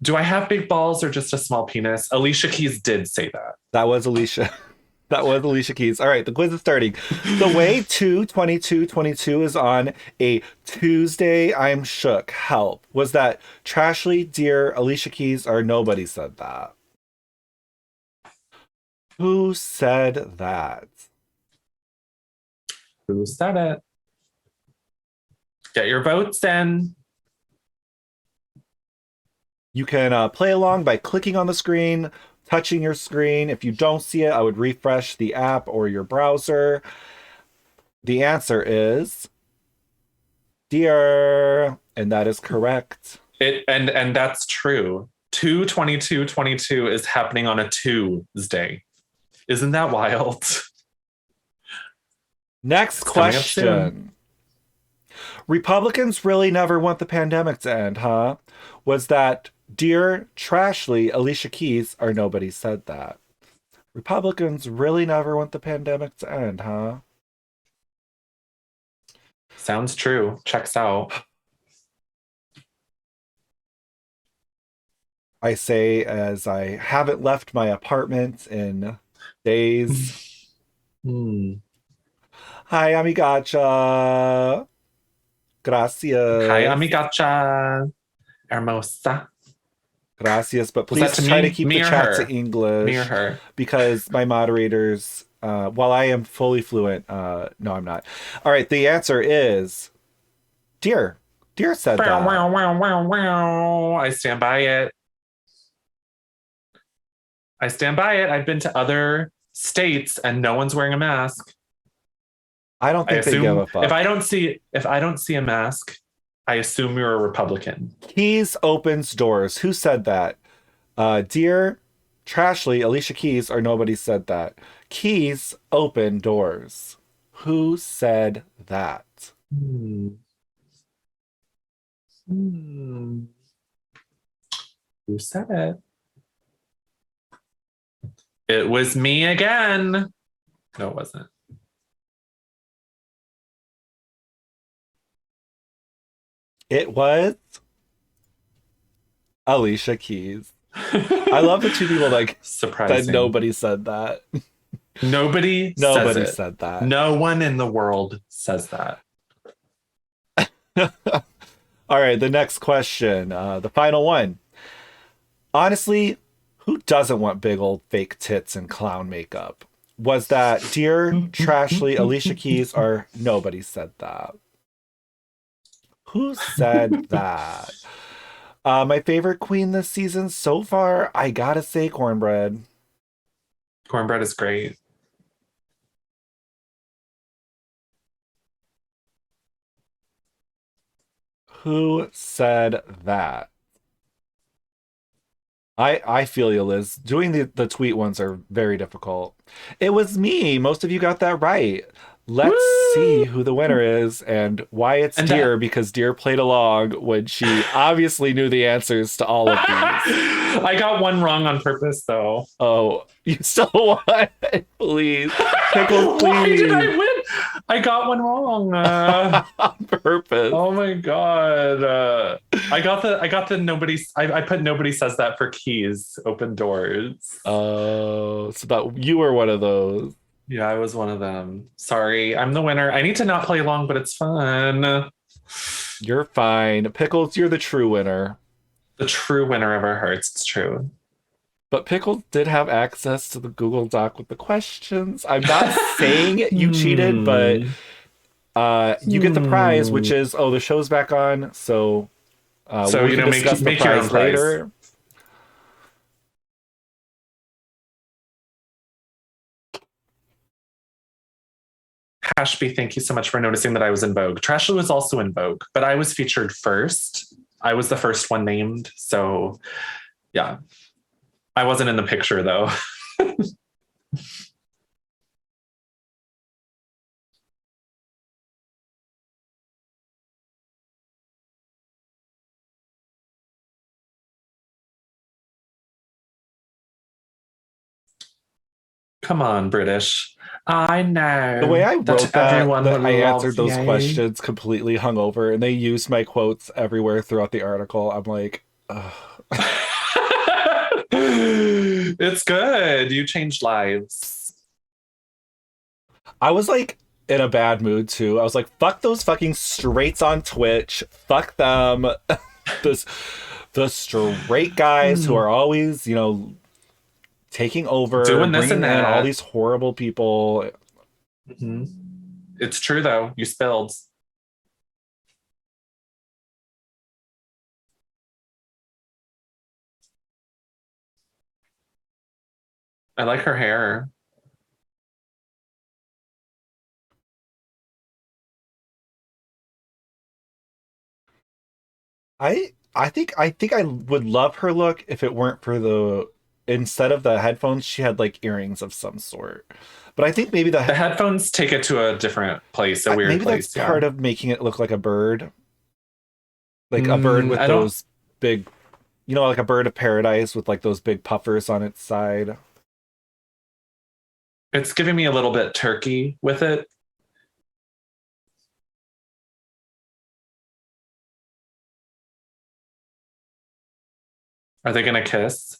do I have big balls or just a small penis? Alicia Keys did say that. That was Alicia. That was Alicia Keys. All right, the quiz is starting. The way 2/22/22 is on a Tuesday, I'm shook. Help. Was that Trashly, Deer, Alicia Keys, or nobody said that? Who said that? Who said it? Get your votes in. You can play along by clicking on the screen, touching your screen. If you don't see it, I would refresh the app or your browser. The answer is DEERE, and that is correct. And that's true. 2/22/22 is happening on a Tuesday. Isn't that wild? Next question. Republicans really never want the pandemic to end, huh? Was that Dear, Trashly, Alicia Keys, or nobody said that? Republicans really never want the pandemic to end, huh? Sounds true. Checks out. I say as I haven't left my apartment in days. Hi, amigacha. Gracias. Hi, amigacha. Hermosa. Gracias, but please try to keep the chat to English. Me or her. Because my moderators, while I am fully fluent, no, I'm not. All right, the answer is Deer. Deer said that. I stand by it. I stand by it. I've been to other states and no one's wearing a mask. I don't think they give a fuck. If I don't see a mask, I assume you're a Republican. Keys opens doors. Who said that? Dear, Trashly, Alicia Keys, or nobody said that. Keys open doors. Who said that? Who said it? It was me again. No, it wasn't. It was Alicia Keys. I love the two people like surprising that nobody said that. Nobody said that. No one in the world says that. All right, the next question, the final one. Honestly, who doesn't want big old fake tits and clown makeup? Was that Dear, Trashly, Alicia Keys, or nobody said that? Who said that? My favorite queen this season so far, I gotta say Cornbread. Cornbread is great. Who said that? I feel you, Liz. Doing the tweet ones are very difficult. It was me. Most of you got that right. Let's see Woo! who the winner is and why it's And Deer, that because Deer played along when she obviously knew the answers to all of these. I got one wrong on purpose, though. Oh, you still won. Please. Pickles, Why did please. I win? I got one wrong. On purpose. Oh my god. I got the nobody. I put nobody says that for keys. Open doors. Oh, so that you were one of those. Yeah, I was one of them. Sorry, I'm the winner. I need to not play long, but it's fun. You're fine. Pickles, you're the true winner. The true winner of our hearts. It's true. But Pickles did have access to the Google Doc with the questions. I'm not saying you cheated, but you get the prize, which is the show's back on, so So we can discuss the make your own prize prize. later. Hashby, thank you so much for noticing that I was in Vogue. Trashy was also in Vogue, but I was featured first. I was the first one named, so yeah. I wasn't in the picture though. Come on, British. I The way know I that wrote everyone that will I love answered those you. questions completely hungover, and they used my quotes everywhere throughout the article. I'm like, ugh. It's good. You changed lives. I was like in a bad mood too. I was like, fuck those fucking straights on Twitch. Fuck them. this the straight guys who are always, taking over, Doing this and bringing in all that. these horrible people. Mhm. It's true though. You spilled. I like her hair. I think I would love her look if it weren't for the instead of the headphones, she had like earrings of some sort. But I think The headphones take it to a different place, a weird maybe that's place. Yeah. part of making it look like a bird with I don't. those big, like a bird of paradise with like those big puffers on its side. It's giving me a little bit turkey with it. Are they gonna kiss?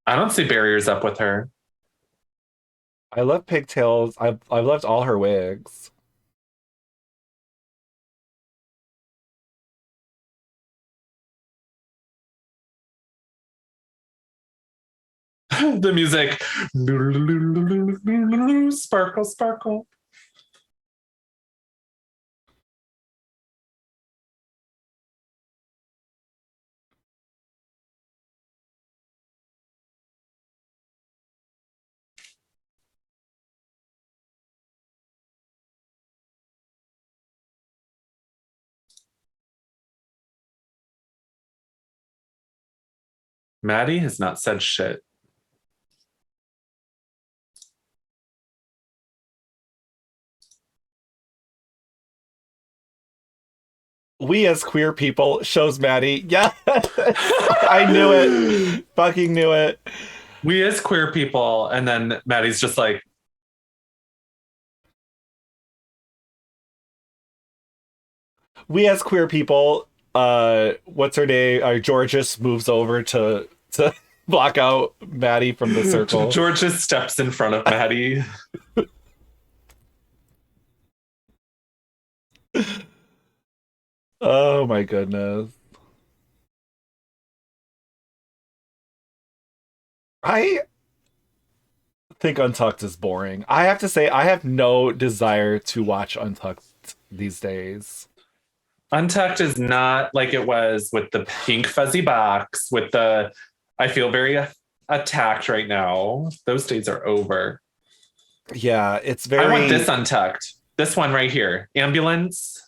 I don't see barriers up with her. I love pigtails. I've loved all her wigs. The music. Sparkle, sparkle. Maddie has not said shit. We as queer people shows Maddie. Yes, I knew it. Fucking knew it. We as queer people, and then Maddie's just like, We as queer people. What's her name? Georges moves over to block out Maddie from the circle. George just steps in front of Maddie. Oh my goodness. I think Untucked is boring. I have to say, I have no desire to watch Untucked these days. Untucked is not like it was with the pink fuzzy box, with the, I feel very attacked right now. Those days are over. Yeah, it's I want this very. Untucked. This one right here. Ambulance.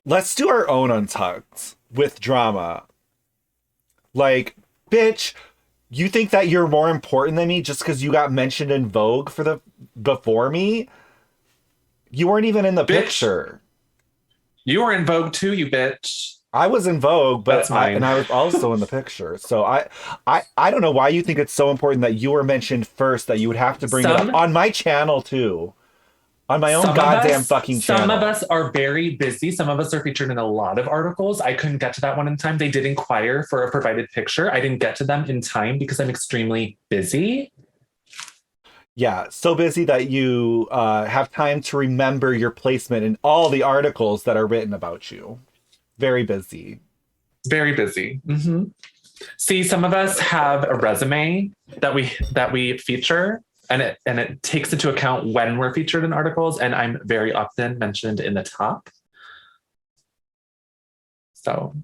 Let's do our own Untucked with drama. Like, bitch, you think that you're more important than me just because you got mentioned in Vogue for the before me? You weren't even in the Bitch, picture. you were in Vogue too, you bitch. I was in Vogue, but That's mine. I was also in the picture. So I don't know why you think it's so important that you were mentioned first that you would have to bring it up Some on my channel too. On my own goddamn fucking some of channel. us are very busy. Some of us are featured in a lot of articles. I couldn't get to that one in time. They did inquire for a provided picture. I didn't get to them in time because I'm extremely busy. Yeah, so busy that you have time to remember your placement in all the articles that are written about you. Very busy. Very busy. Mm-hmm. See, some of us have a resume that we feature, and it takes into account when we're featured in articles, and I'm very often mentioned in the top. So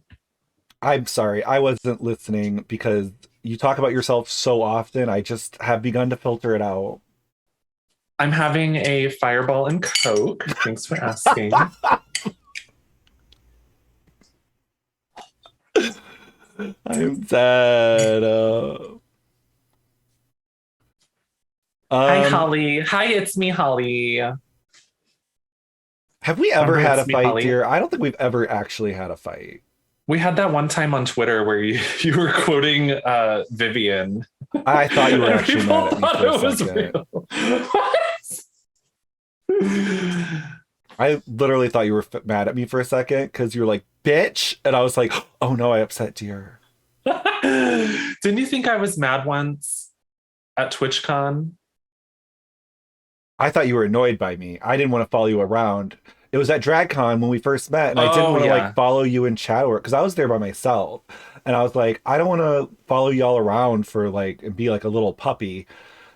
I'm sorry, I wasn't listening because you talk about yourself so often. I just have begun to filter it out. I'm having a fireball and Coke. Thanks for asking. I'm dead. Hi, Um, Holly. Hi, it's me, Holly. have we ever Remember, had a it's me, fight, Holly. dear? I don't think we've ever actually had a fight. We had that one time on Twitter where you, you were quoting Vivian, I thought you were and actually mad people at me thought for a it was second. real. What? I literally thought you were mad at me for a second because you were like, bitch. And I was like, oh no, I upset dear. Didn't you think I was mad once at TwitchCon? I thought you were annoyed by me. I didn't want to follow you around. It was at DragCon when we first met, and I didn't Oh want to like yeah. follow you and chat or because I was there by myself. And I was like, I don't want to follow y'all around for like and be like a little puppy.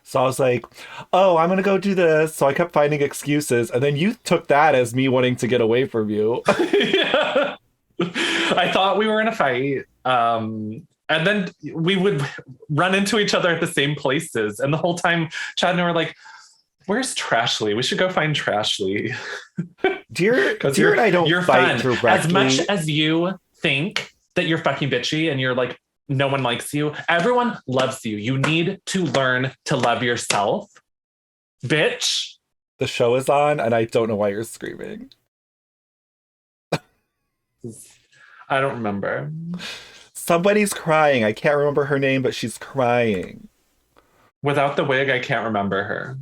So I was like, oh, I'm gonna go do this. So I kept finding excuses, and then you took that as me wanting to get away from you. Yeah. I thought we were in a fight. And then we would run into each other at the same places. And the whole time, Chad and I were like, where's Trashly? We should go find Trashly. Because Dear and I don't you're fight fun. As much directly. as you think that you're fucking bitchy and you're like, no one likes you, everyone loves you. You need to learn to love yourself. Bitch. The show is on, and I don't know why you're screaming. I don't remember. Somebody's crying. I can't remember her name, but she's crying. Without the wig, I can't remember her.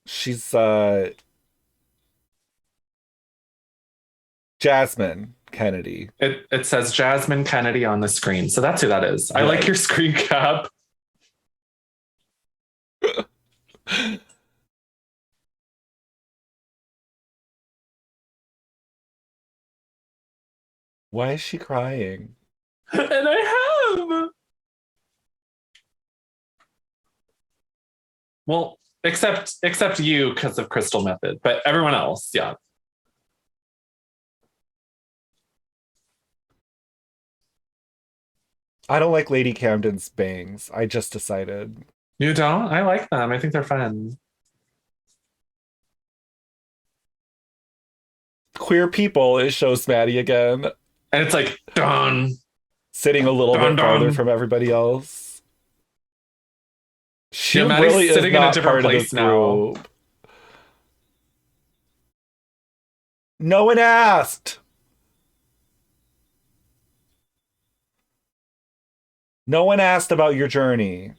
She's Jasmine Kennedy. It says Jasmine Kennedy on the screen. So that's who that is. I like Yes. your screen cap. Why is she crying? And I have. Well, except you because of Crystal Method, but everyone else, yeah. I don't like Lady Camden's bangs. I just decided. You don't? I like them. I think they're fun. Queer people, it shows Maddie again, And it's like dun sitting a little dun bit farther dun. from everybody else. She Yeah, Maddie's really is sitting in a not different part of place this now. group. No one asked. No one asked about your journey.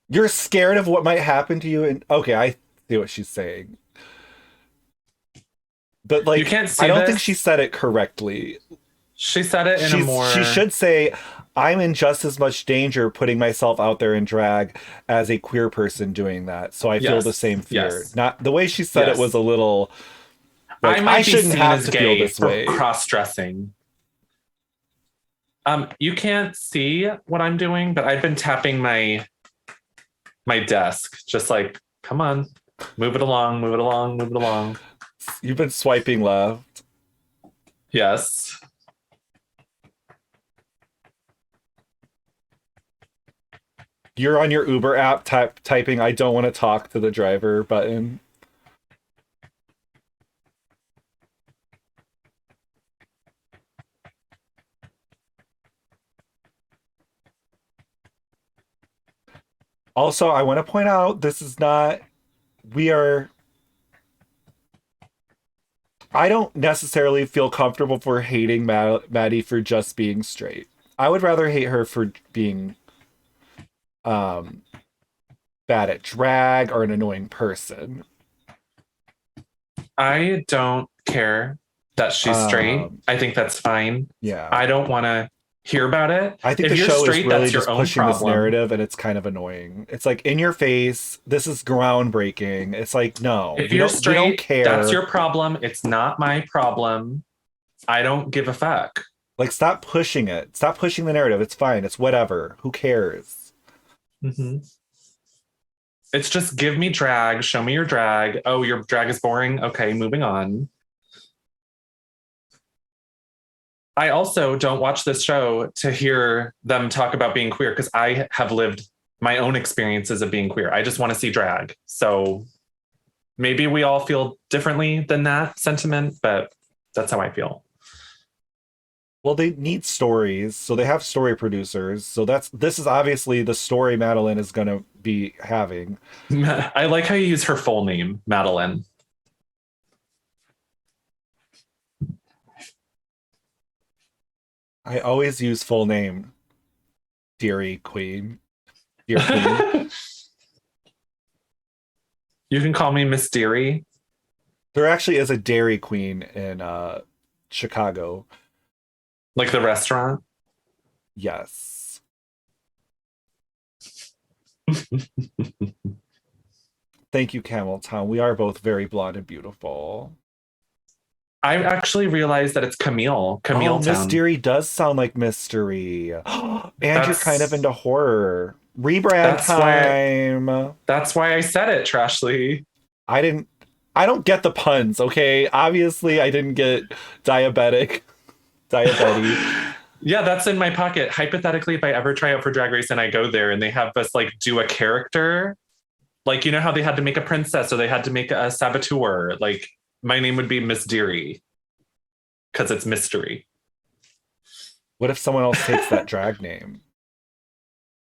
You're scared of what might happen to you, and okay, I see what she's saying. But You like, can't I see don't think she this. said it correctly. She said it in a She more, should say, I'm in just as much danger putting myself out there in drag as a queer person doing that. So I feel the yes, same fear. yes, Not the way she said it was yes. a little I like, I might be shouldn't seen have as to feel gay this for way. cross-dressing. You can't see what I'm doing, but I've been tapping my desk, just like, come on, move it along, move it along, move it along. You've been swiping left. Yes. You're on your Uber app typing I don't want to talk to the driver button. Also, I want to point out this is not we are I don't necessarily feel comfortable for hating Maddie for just being straight. I would rather hate her for being um bad at drag or an annoying person. I don't care that she's straight. Um I think that's fine. yeah. I don't want to hear about it. I think If the you're show is straight, really that's your just own pushing this problem. narrative and it's kind of annoying. It's like in your face, this is groundbreaking. It's like, no, If you're we don't straight, that's care. your problem. It's not my problem. I don't give a fuck. Like stop pushing it. Stop pushing the narrative. It's fine. It's whatever. Who cares? Mm-hmm. It's just give me drag, show me your drag. Oh, your drag is boring. Okay, moving on. I also don't watch this show to hear them talk about being queer because I have lived my own experiences of being queer. I just want to see drag. So maybe we all feel differently than that sentiment, but that's how I feel. Well, they need stories, so they have story producers. So this is obviously the story Madeline is gonna be having. I like how you use her full name, Madeline. I always use full name. Dearie Queen. Dear Queen. You can call me Miss Deary. There actually is a Dairy Queen in Chicago. Like the restaurant. Yes. Thank you, Camel Town. We are both very blonde and beautiful. I actually realized that it's Camille, Oh, Camille Town. Mystery does sound like mystery. And you're kind of That's into horror. Rebrand that's why time. that's why I said it, Trashly. I didn't I don't get the puns, okay? Obviously I didn't get diabetic. Diabetes. Yeah, that's in my pocket. Hypothetically, if I ever try out for Drag Race and I go there and they have us like do a character, like you know how they had to make a princess or they had to make a saboteur, like my name would be Miss Deary because it's mystery. What if someone else takes that drag name?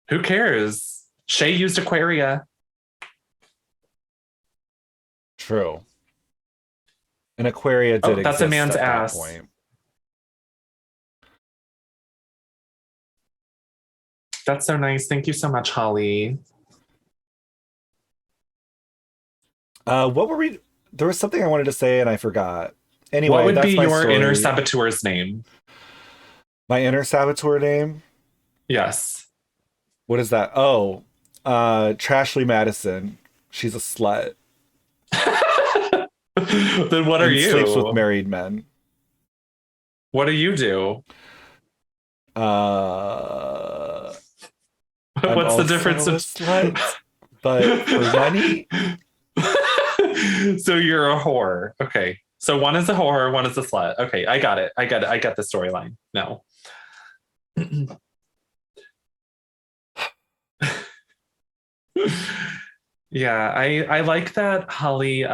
Who cares? Shay used Aquaria. True. An Aquaria Oh, did that's a exist man's at that ass. point. That's so nice. Thank you so much, Holly. What were we? There was something I wanted to say and I forgot. What Anyway, would be that's my your inner story. saboteur's name? My inner saboteur name. Yes. What is that? Oh, Trashly Madison. She's a slut Then what are and sleeps with you? married men. What do you do? I'm What's the also difference a of slut, but for money, So you're a whore. Okay. So one is a whore, one is a slut. Okay, I got it. I got it. I got the storyline. No. Yeah, I like that Holly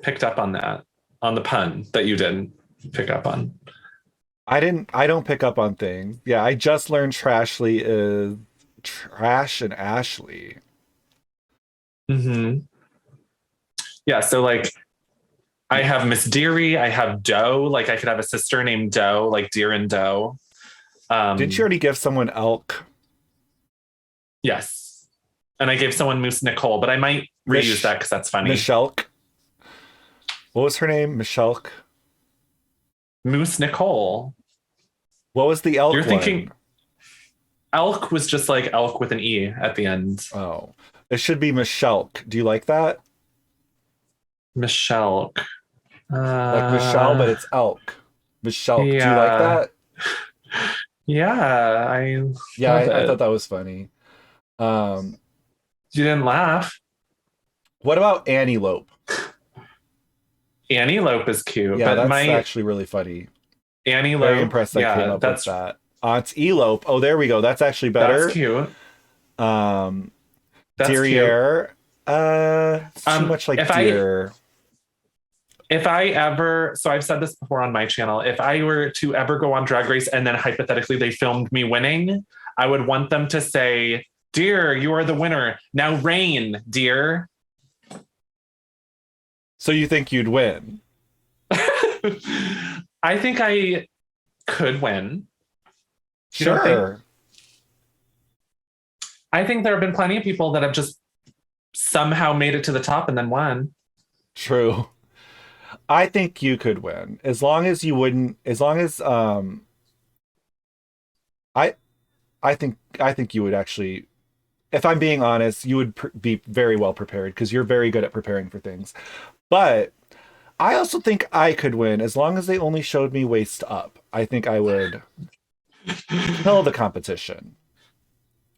picked up on that, on the pun that you didn't pick up on. I don't pick up on things. Yeah, I just learned Trashly is Trash and Ashley. Hmm. Yeah, so like I have Miss Deary, I have Doe, like I could have a sister named Doe, like Deer and Doe. Didn't you already give someone elk? Yes. And I gave someone Moose Nicole, but I might reuse that because that's funny. Michelle. What was her name? Michelle. Moose Nicole. What was the elk You're one? thinking elk was just like elk with an E at the end. Oh, it should be Michelle. Do you like that? Michelle. Like Michelle, but it's elk. Michelle. Do you like Yeah. that? Yeah, Yeah, love I thought it. that was funny. Um, You didn't laugh. what about Antelope? Antelope is cute, Yeah, but that's my actually really funny. Very Antelope, impressed I came yeah, up with that. Aunt Elope. Oh, there we go. That's actually that's better. cute. Um, That's cute. DEERE. It's too much like If I deer. if I ever, so I've said this before on my channel, if I were to ever go on Drag Race and then hypothetically they filmed me winning, I would want them to say, "Dear, you are the winner. Now reign, dear." So you think you'd win? I think I could win. You don't think? Sure. I think there have been plenty of people that have just somehow made it to the top and then won. True. I think you could win as long as you wouldn't. As long as I I think you would actually. If I'm being honest, you would be very well prepared because you're very good at preparing for things. But I also think I could win as long as they only showed me waist up. I think I would kill the competition.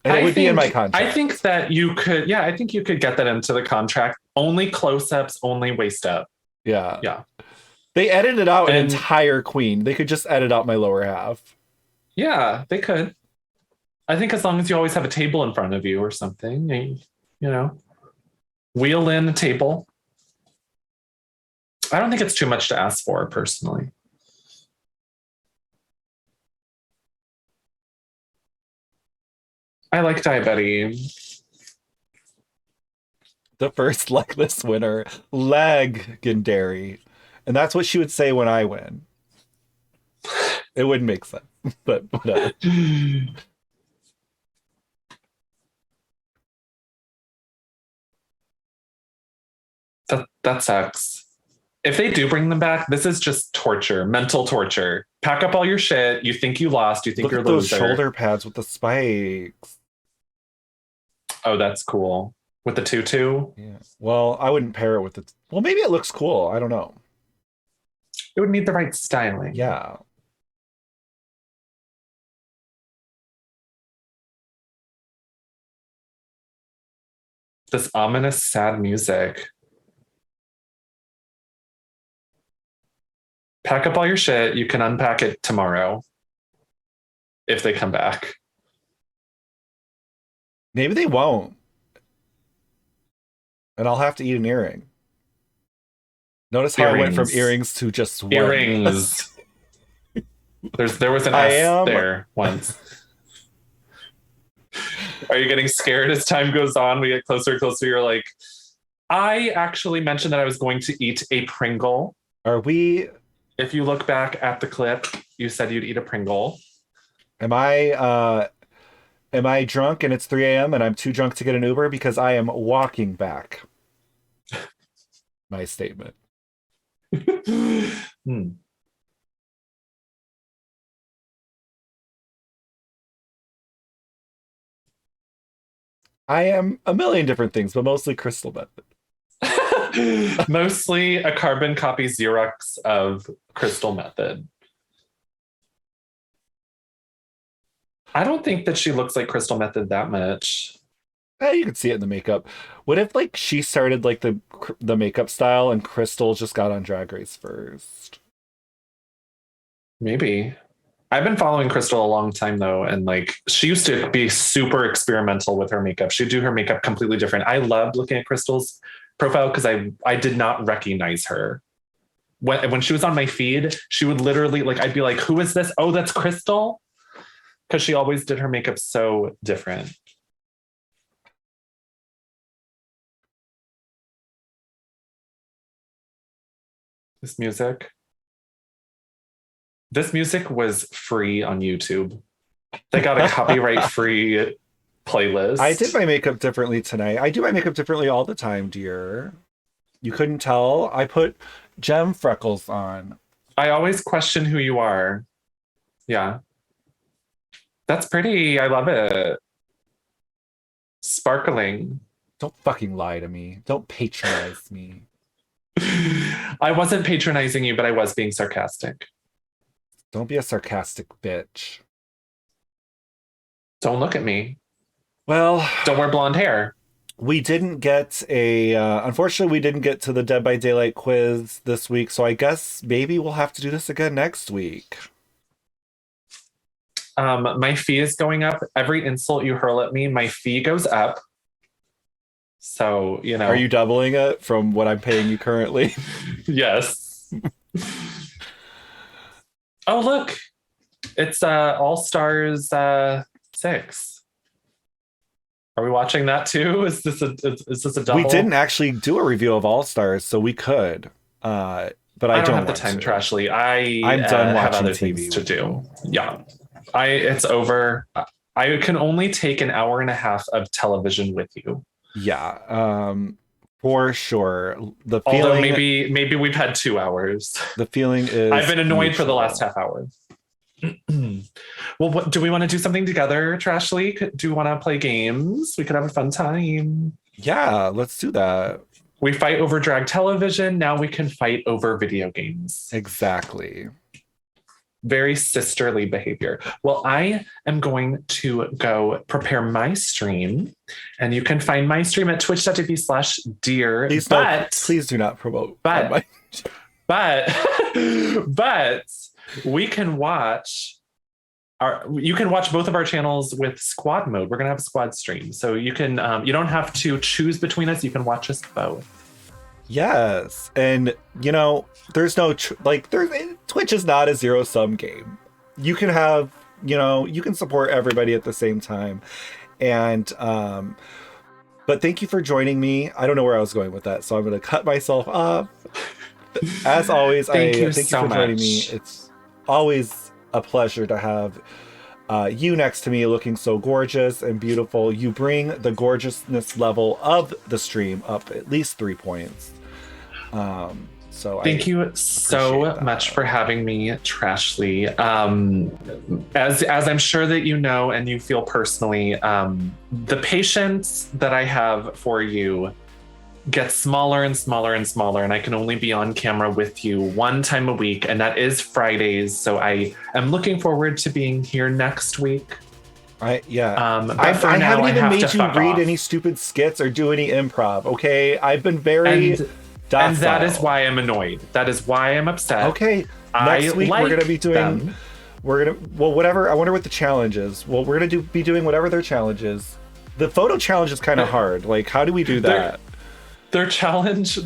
And it would be in my I contract. think that you could, yeah, I think you could get that into the contract. Only close-ups, only waist up. Yeah. Yeah. They edited out an And entire queen. They could just edit out my lower half. yeah, they could. I think as long as you always have a table in front of you or something, you know, wheel in a table. I don't think it's too much to ask for personally. I like diabetes. The first legless winner, legendary. And that's what she would say when I win. It wouldn't make sense, but whatever. That sucks. If they do bring them back, this is just torture, mental torture. Pack up all your shit. You think you lost. You think Look you're at a those loser. shoulder pads with the spikes. Oh, that's cool. With the tutu. Yeah. Well, I wouldn't pair it with it. Well, maybe it looks cool. I don't know. It would need the right styling. Yeah. This ominous, sad music. Pack up all your shit. You can unpack it tomorrow if they come back. Maybe they won't. And I'll have to eat an earring. Notice how I went from earrings to just one. Earrings. There was an I S am there once. Are you getting scared as time goes on? We get closer and closer. You're like, I actually mentioned that I was going to eat a Pringle. Are we? If you look back at the clip, you said you'd eat a Pringle. Am I drunk and it's 3 a.m. and I'm too drunk to get an Uber because I am walking back? My statement. Hmm. I am a million different things, but mostly crystal method. Mostly a carbon copy Xerox of Crystal Method. I don't think that she looks like Crystal Method that much. You can see it in the makeup. What if like she started like the makeup style and Crystal just got on Drag Race first? Maybe. I've been following Crystal a long time though, and like she used to be super experimental with her makeup. She'd do her makeup completely different. I loved looking at Crystal's profile because I did not recognize her. When she was on my feed, she would literally like I'd be like, "Who is this? Oh, that's Crystal," because she always did her makeup so different. This music. This music was free on YouTube. They got a copyright free playlist. I did my makeup differently tonight. I do my makeup differently all the time, dear. You couldn't tell? I put gem freckles on. I always question who you are. Yeah. That's pretty. I love it. Sparkling. Don't fucking lie to me. Don't patronize me. I wasn't patronizing you, but I was being sarcastic. Don't be a sarcastic bitch. Don't look at me. Well, don't wear blonde hair. We didn't get unfortunately, we didn't get to the Dead by Daylight quiz this week, so I guess maybe we'll have to do this again next week. My fee is going up. Every insult you hurl at me, my fee goes up. So, you know. Are you doubling it from what I'm paying you currently? Yes. Oh, look. It's All Stars 6. Are we watching that too? Is this a double? We didn't actually do a review of All Stars, so we could. But I don't have the time, Trashly. I'm done watching have other TV things to do. Yeah. It's over. I can only take an hour and a half of television with you. Yeah. For sure. The feeling, although maybe we've had 2 hours. The feeling is I've been annoyed for the last half hour. Well, do we want to do something together, Trashly? Do you want to play games? We could have a fun time. Yeah, let's do that. We fight over drag television. Now we can fight over video games. Exactly. Very sisterly behavior. Well, I am going to go prepare my stream, and you can find my stream at twitch.tv/DEERE. Please do not promote. But we can watch you can watch both of our channels with squad mode. We're gonna have a squad stream, so you can you don't have to choose between us. You can watch us both. Yes, and you know, there's no Twitch is not a zero-sum game. You can have, you know, you can support everybody at the same time, and but thank you for joining me. I don't know where I was going with that, so I'm going to cut myself off. As always, thank you for joining me. It's always a pleasure to have you next to me, looking so gorgeous and beautiful. You bring the gorgeousness level of the stream up at least 3 points. So thank you so much for having me, Trashly. As I'm sure that you know and you feel personally, the patience that I have for you gets smaller and smaller and smaller, and I can only be on camera with you 1 time a week, and that is Fridays. So I am looking forward to being here next week. I haven't even made you read any stupid skits or do any improv. Okay, I've been very docile. And that is why I'm annoyed. That is why I'm upset. Okay, next week we're gonna be doing them. Whatever. I wonder what the challenge is. Well, we're gonna be doing whatever their challenge is. The photo challenge is kind of hard. Like, how do we do that? Their challenge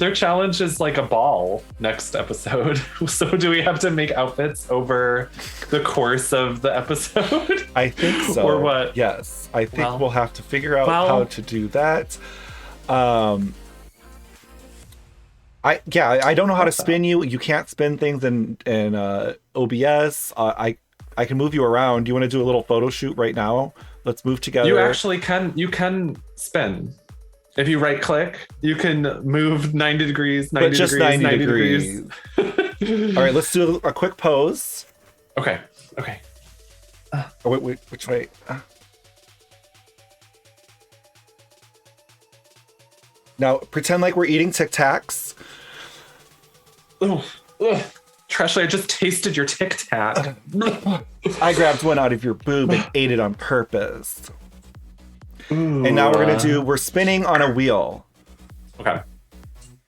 is like a ball next episode. So do we have to make outfits over the course of the episode? I think so. Or what? Yes. I think we'll have to figure out how to do that. I don't know how to spin you. You can't spin things in OBS. I can move you around. Do you want to do a little photo shoot right now? Let's move together. You actually can. You can spin. If you right click, you can move 90 degrees, 90 just degrees, 90 degrees. All right, let's do a quick pose. Okay. Oh, wait, which way? Now, pretend like we're eating Tic Tacs. Trashly, I just tasted your Tic Tac. I grabbed one out of your boob and ate it on purpose. Ooh, and now we're spinning on a wheel. Okay.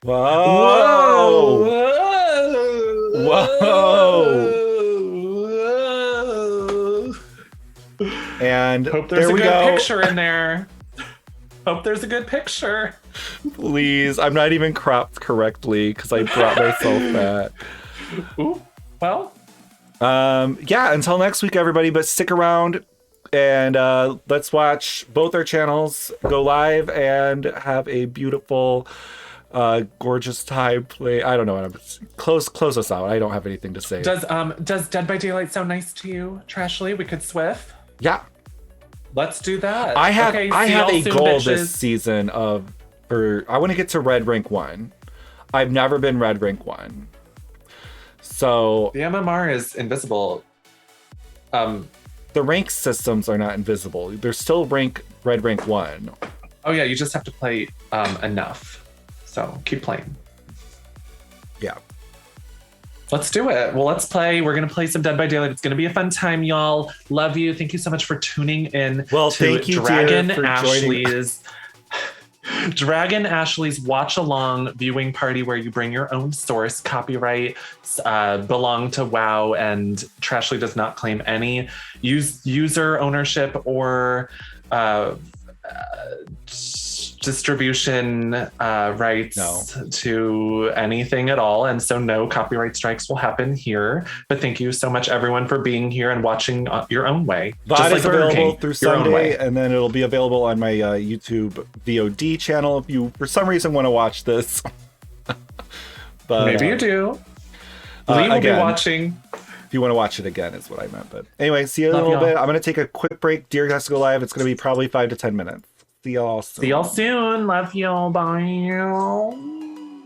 Whoa! And hope there's a good picture in there. Hope there's a good picture. Please, I'm not even cropped correctly because I brought myself back. Ooh, well. Yeah, until next week, everybody, but stick around. And let's watch both our channels go live and have a beautiful, gorgeous time play. I don't know. Close us out. I don't have anything to say. Does Dead by Daylight sound nice to you, Trashly? We could swift. Yeah. Let's do that. I have Okay, I see have y'all a soon, goal bitches. this season I want to get to Red Rank 1. I've never been Red Rank 1. So The MMR is invisible. the rank systems are not invisible. They're still Red Rank 1. Oh yeah, you just have to play enough. So keep playing. Yeah. Let's do it. Well, let's play. We're going to play some Dead by Daylight. It's going to be a fun time, y'all. Love you. Thank you so much for tuning in Well, to thank you, Dragon dear, for joining. Ashley's watch along viewing party where you bring your own source. Copyright belong to WoW, and Trashly does not claim any user ownership or distribution rights to anything at all, and so no copyright strikes will happen here. But thank you so much, everyone, for being here and watching your own way. VOD is available through Sunday, and and then it'll be available on my YouTube VOD channel if you, for some reason, want to watch this. But maybe you do. Lee will be watching. If you want to watch it again, is what I meant. But anyway, see you in a little y'all. bit. I'm going to take a quick break. Deer has to go live. It's going to be probably 5 to 10 minutes. See y'all soon. See y'all soon. Love y'all. Bye.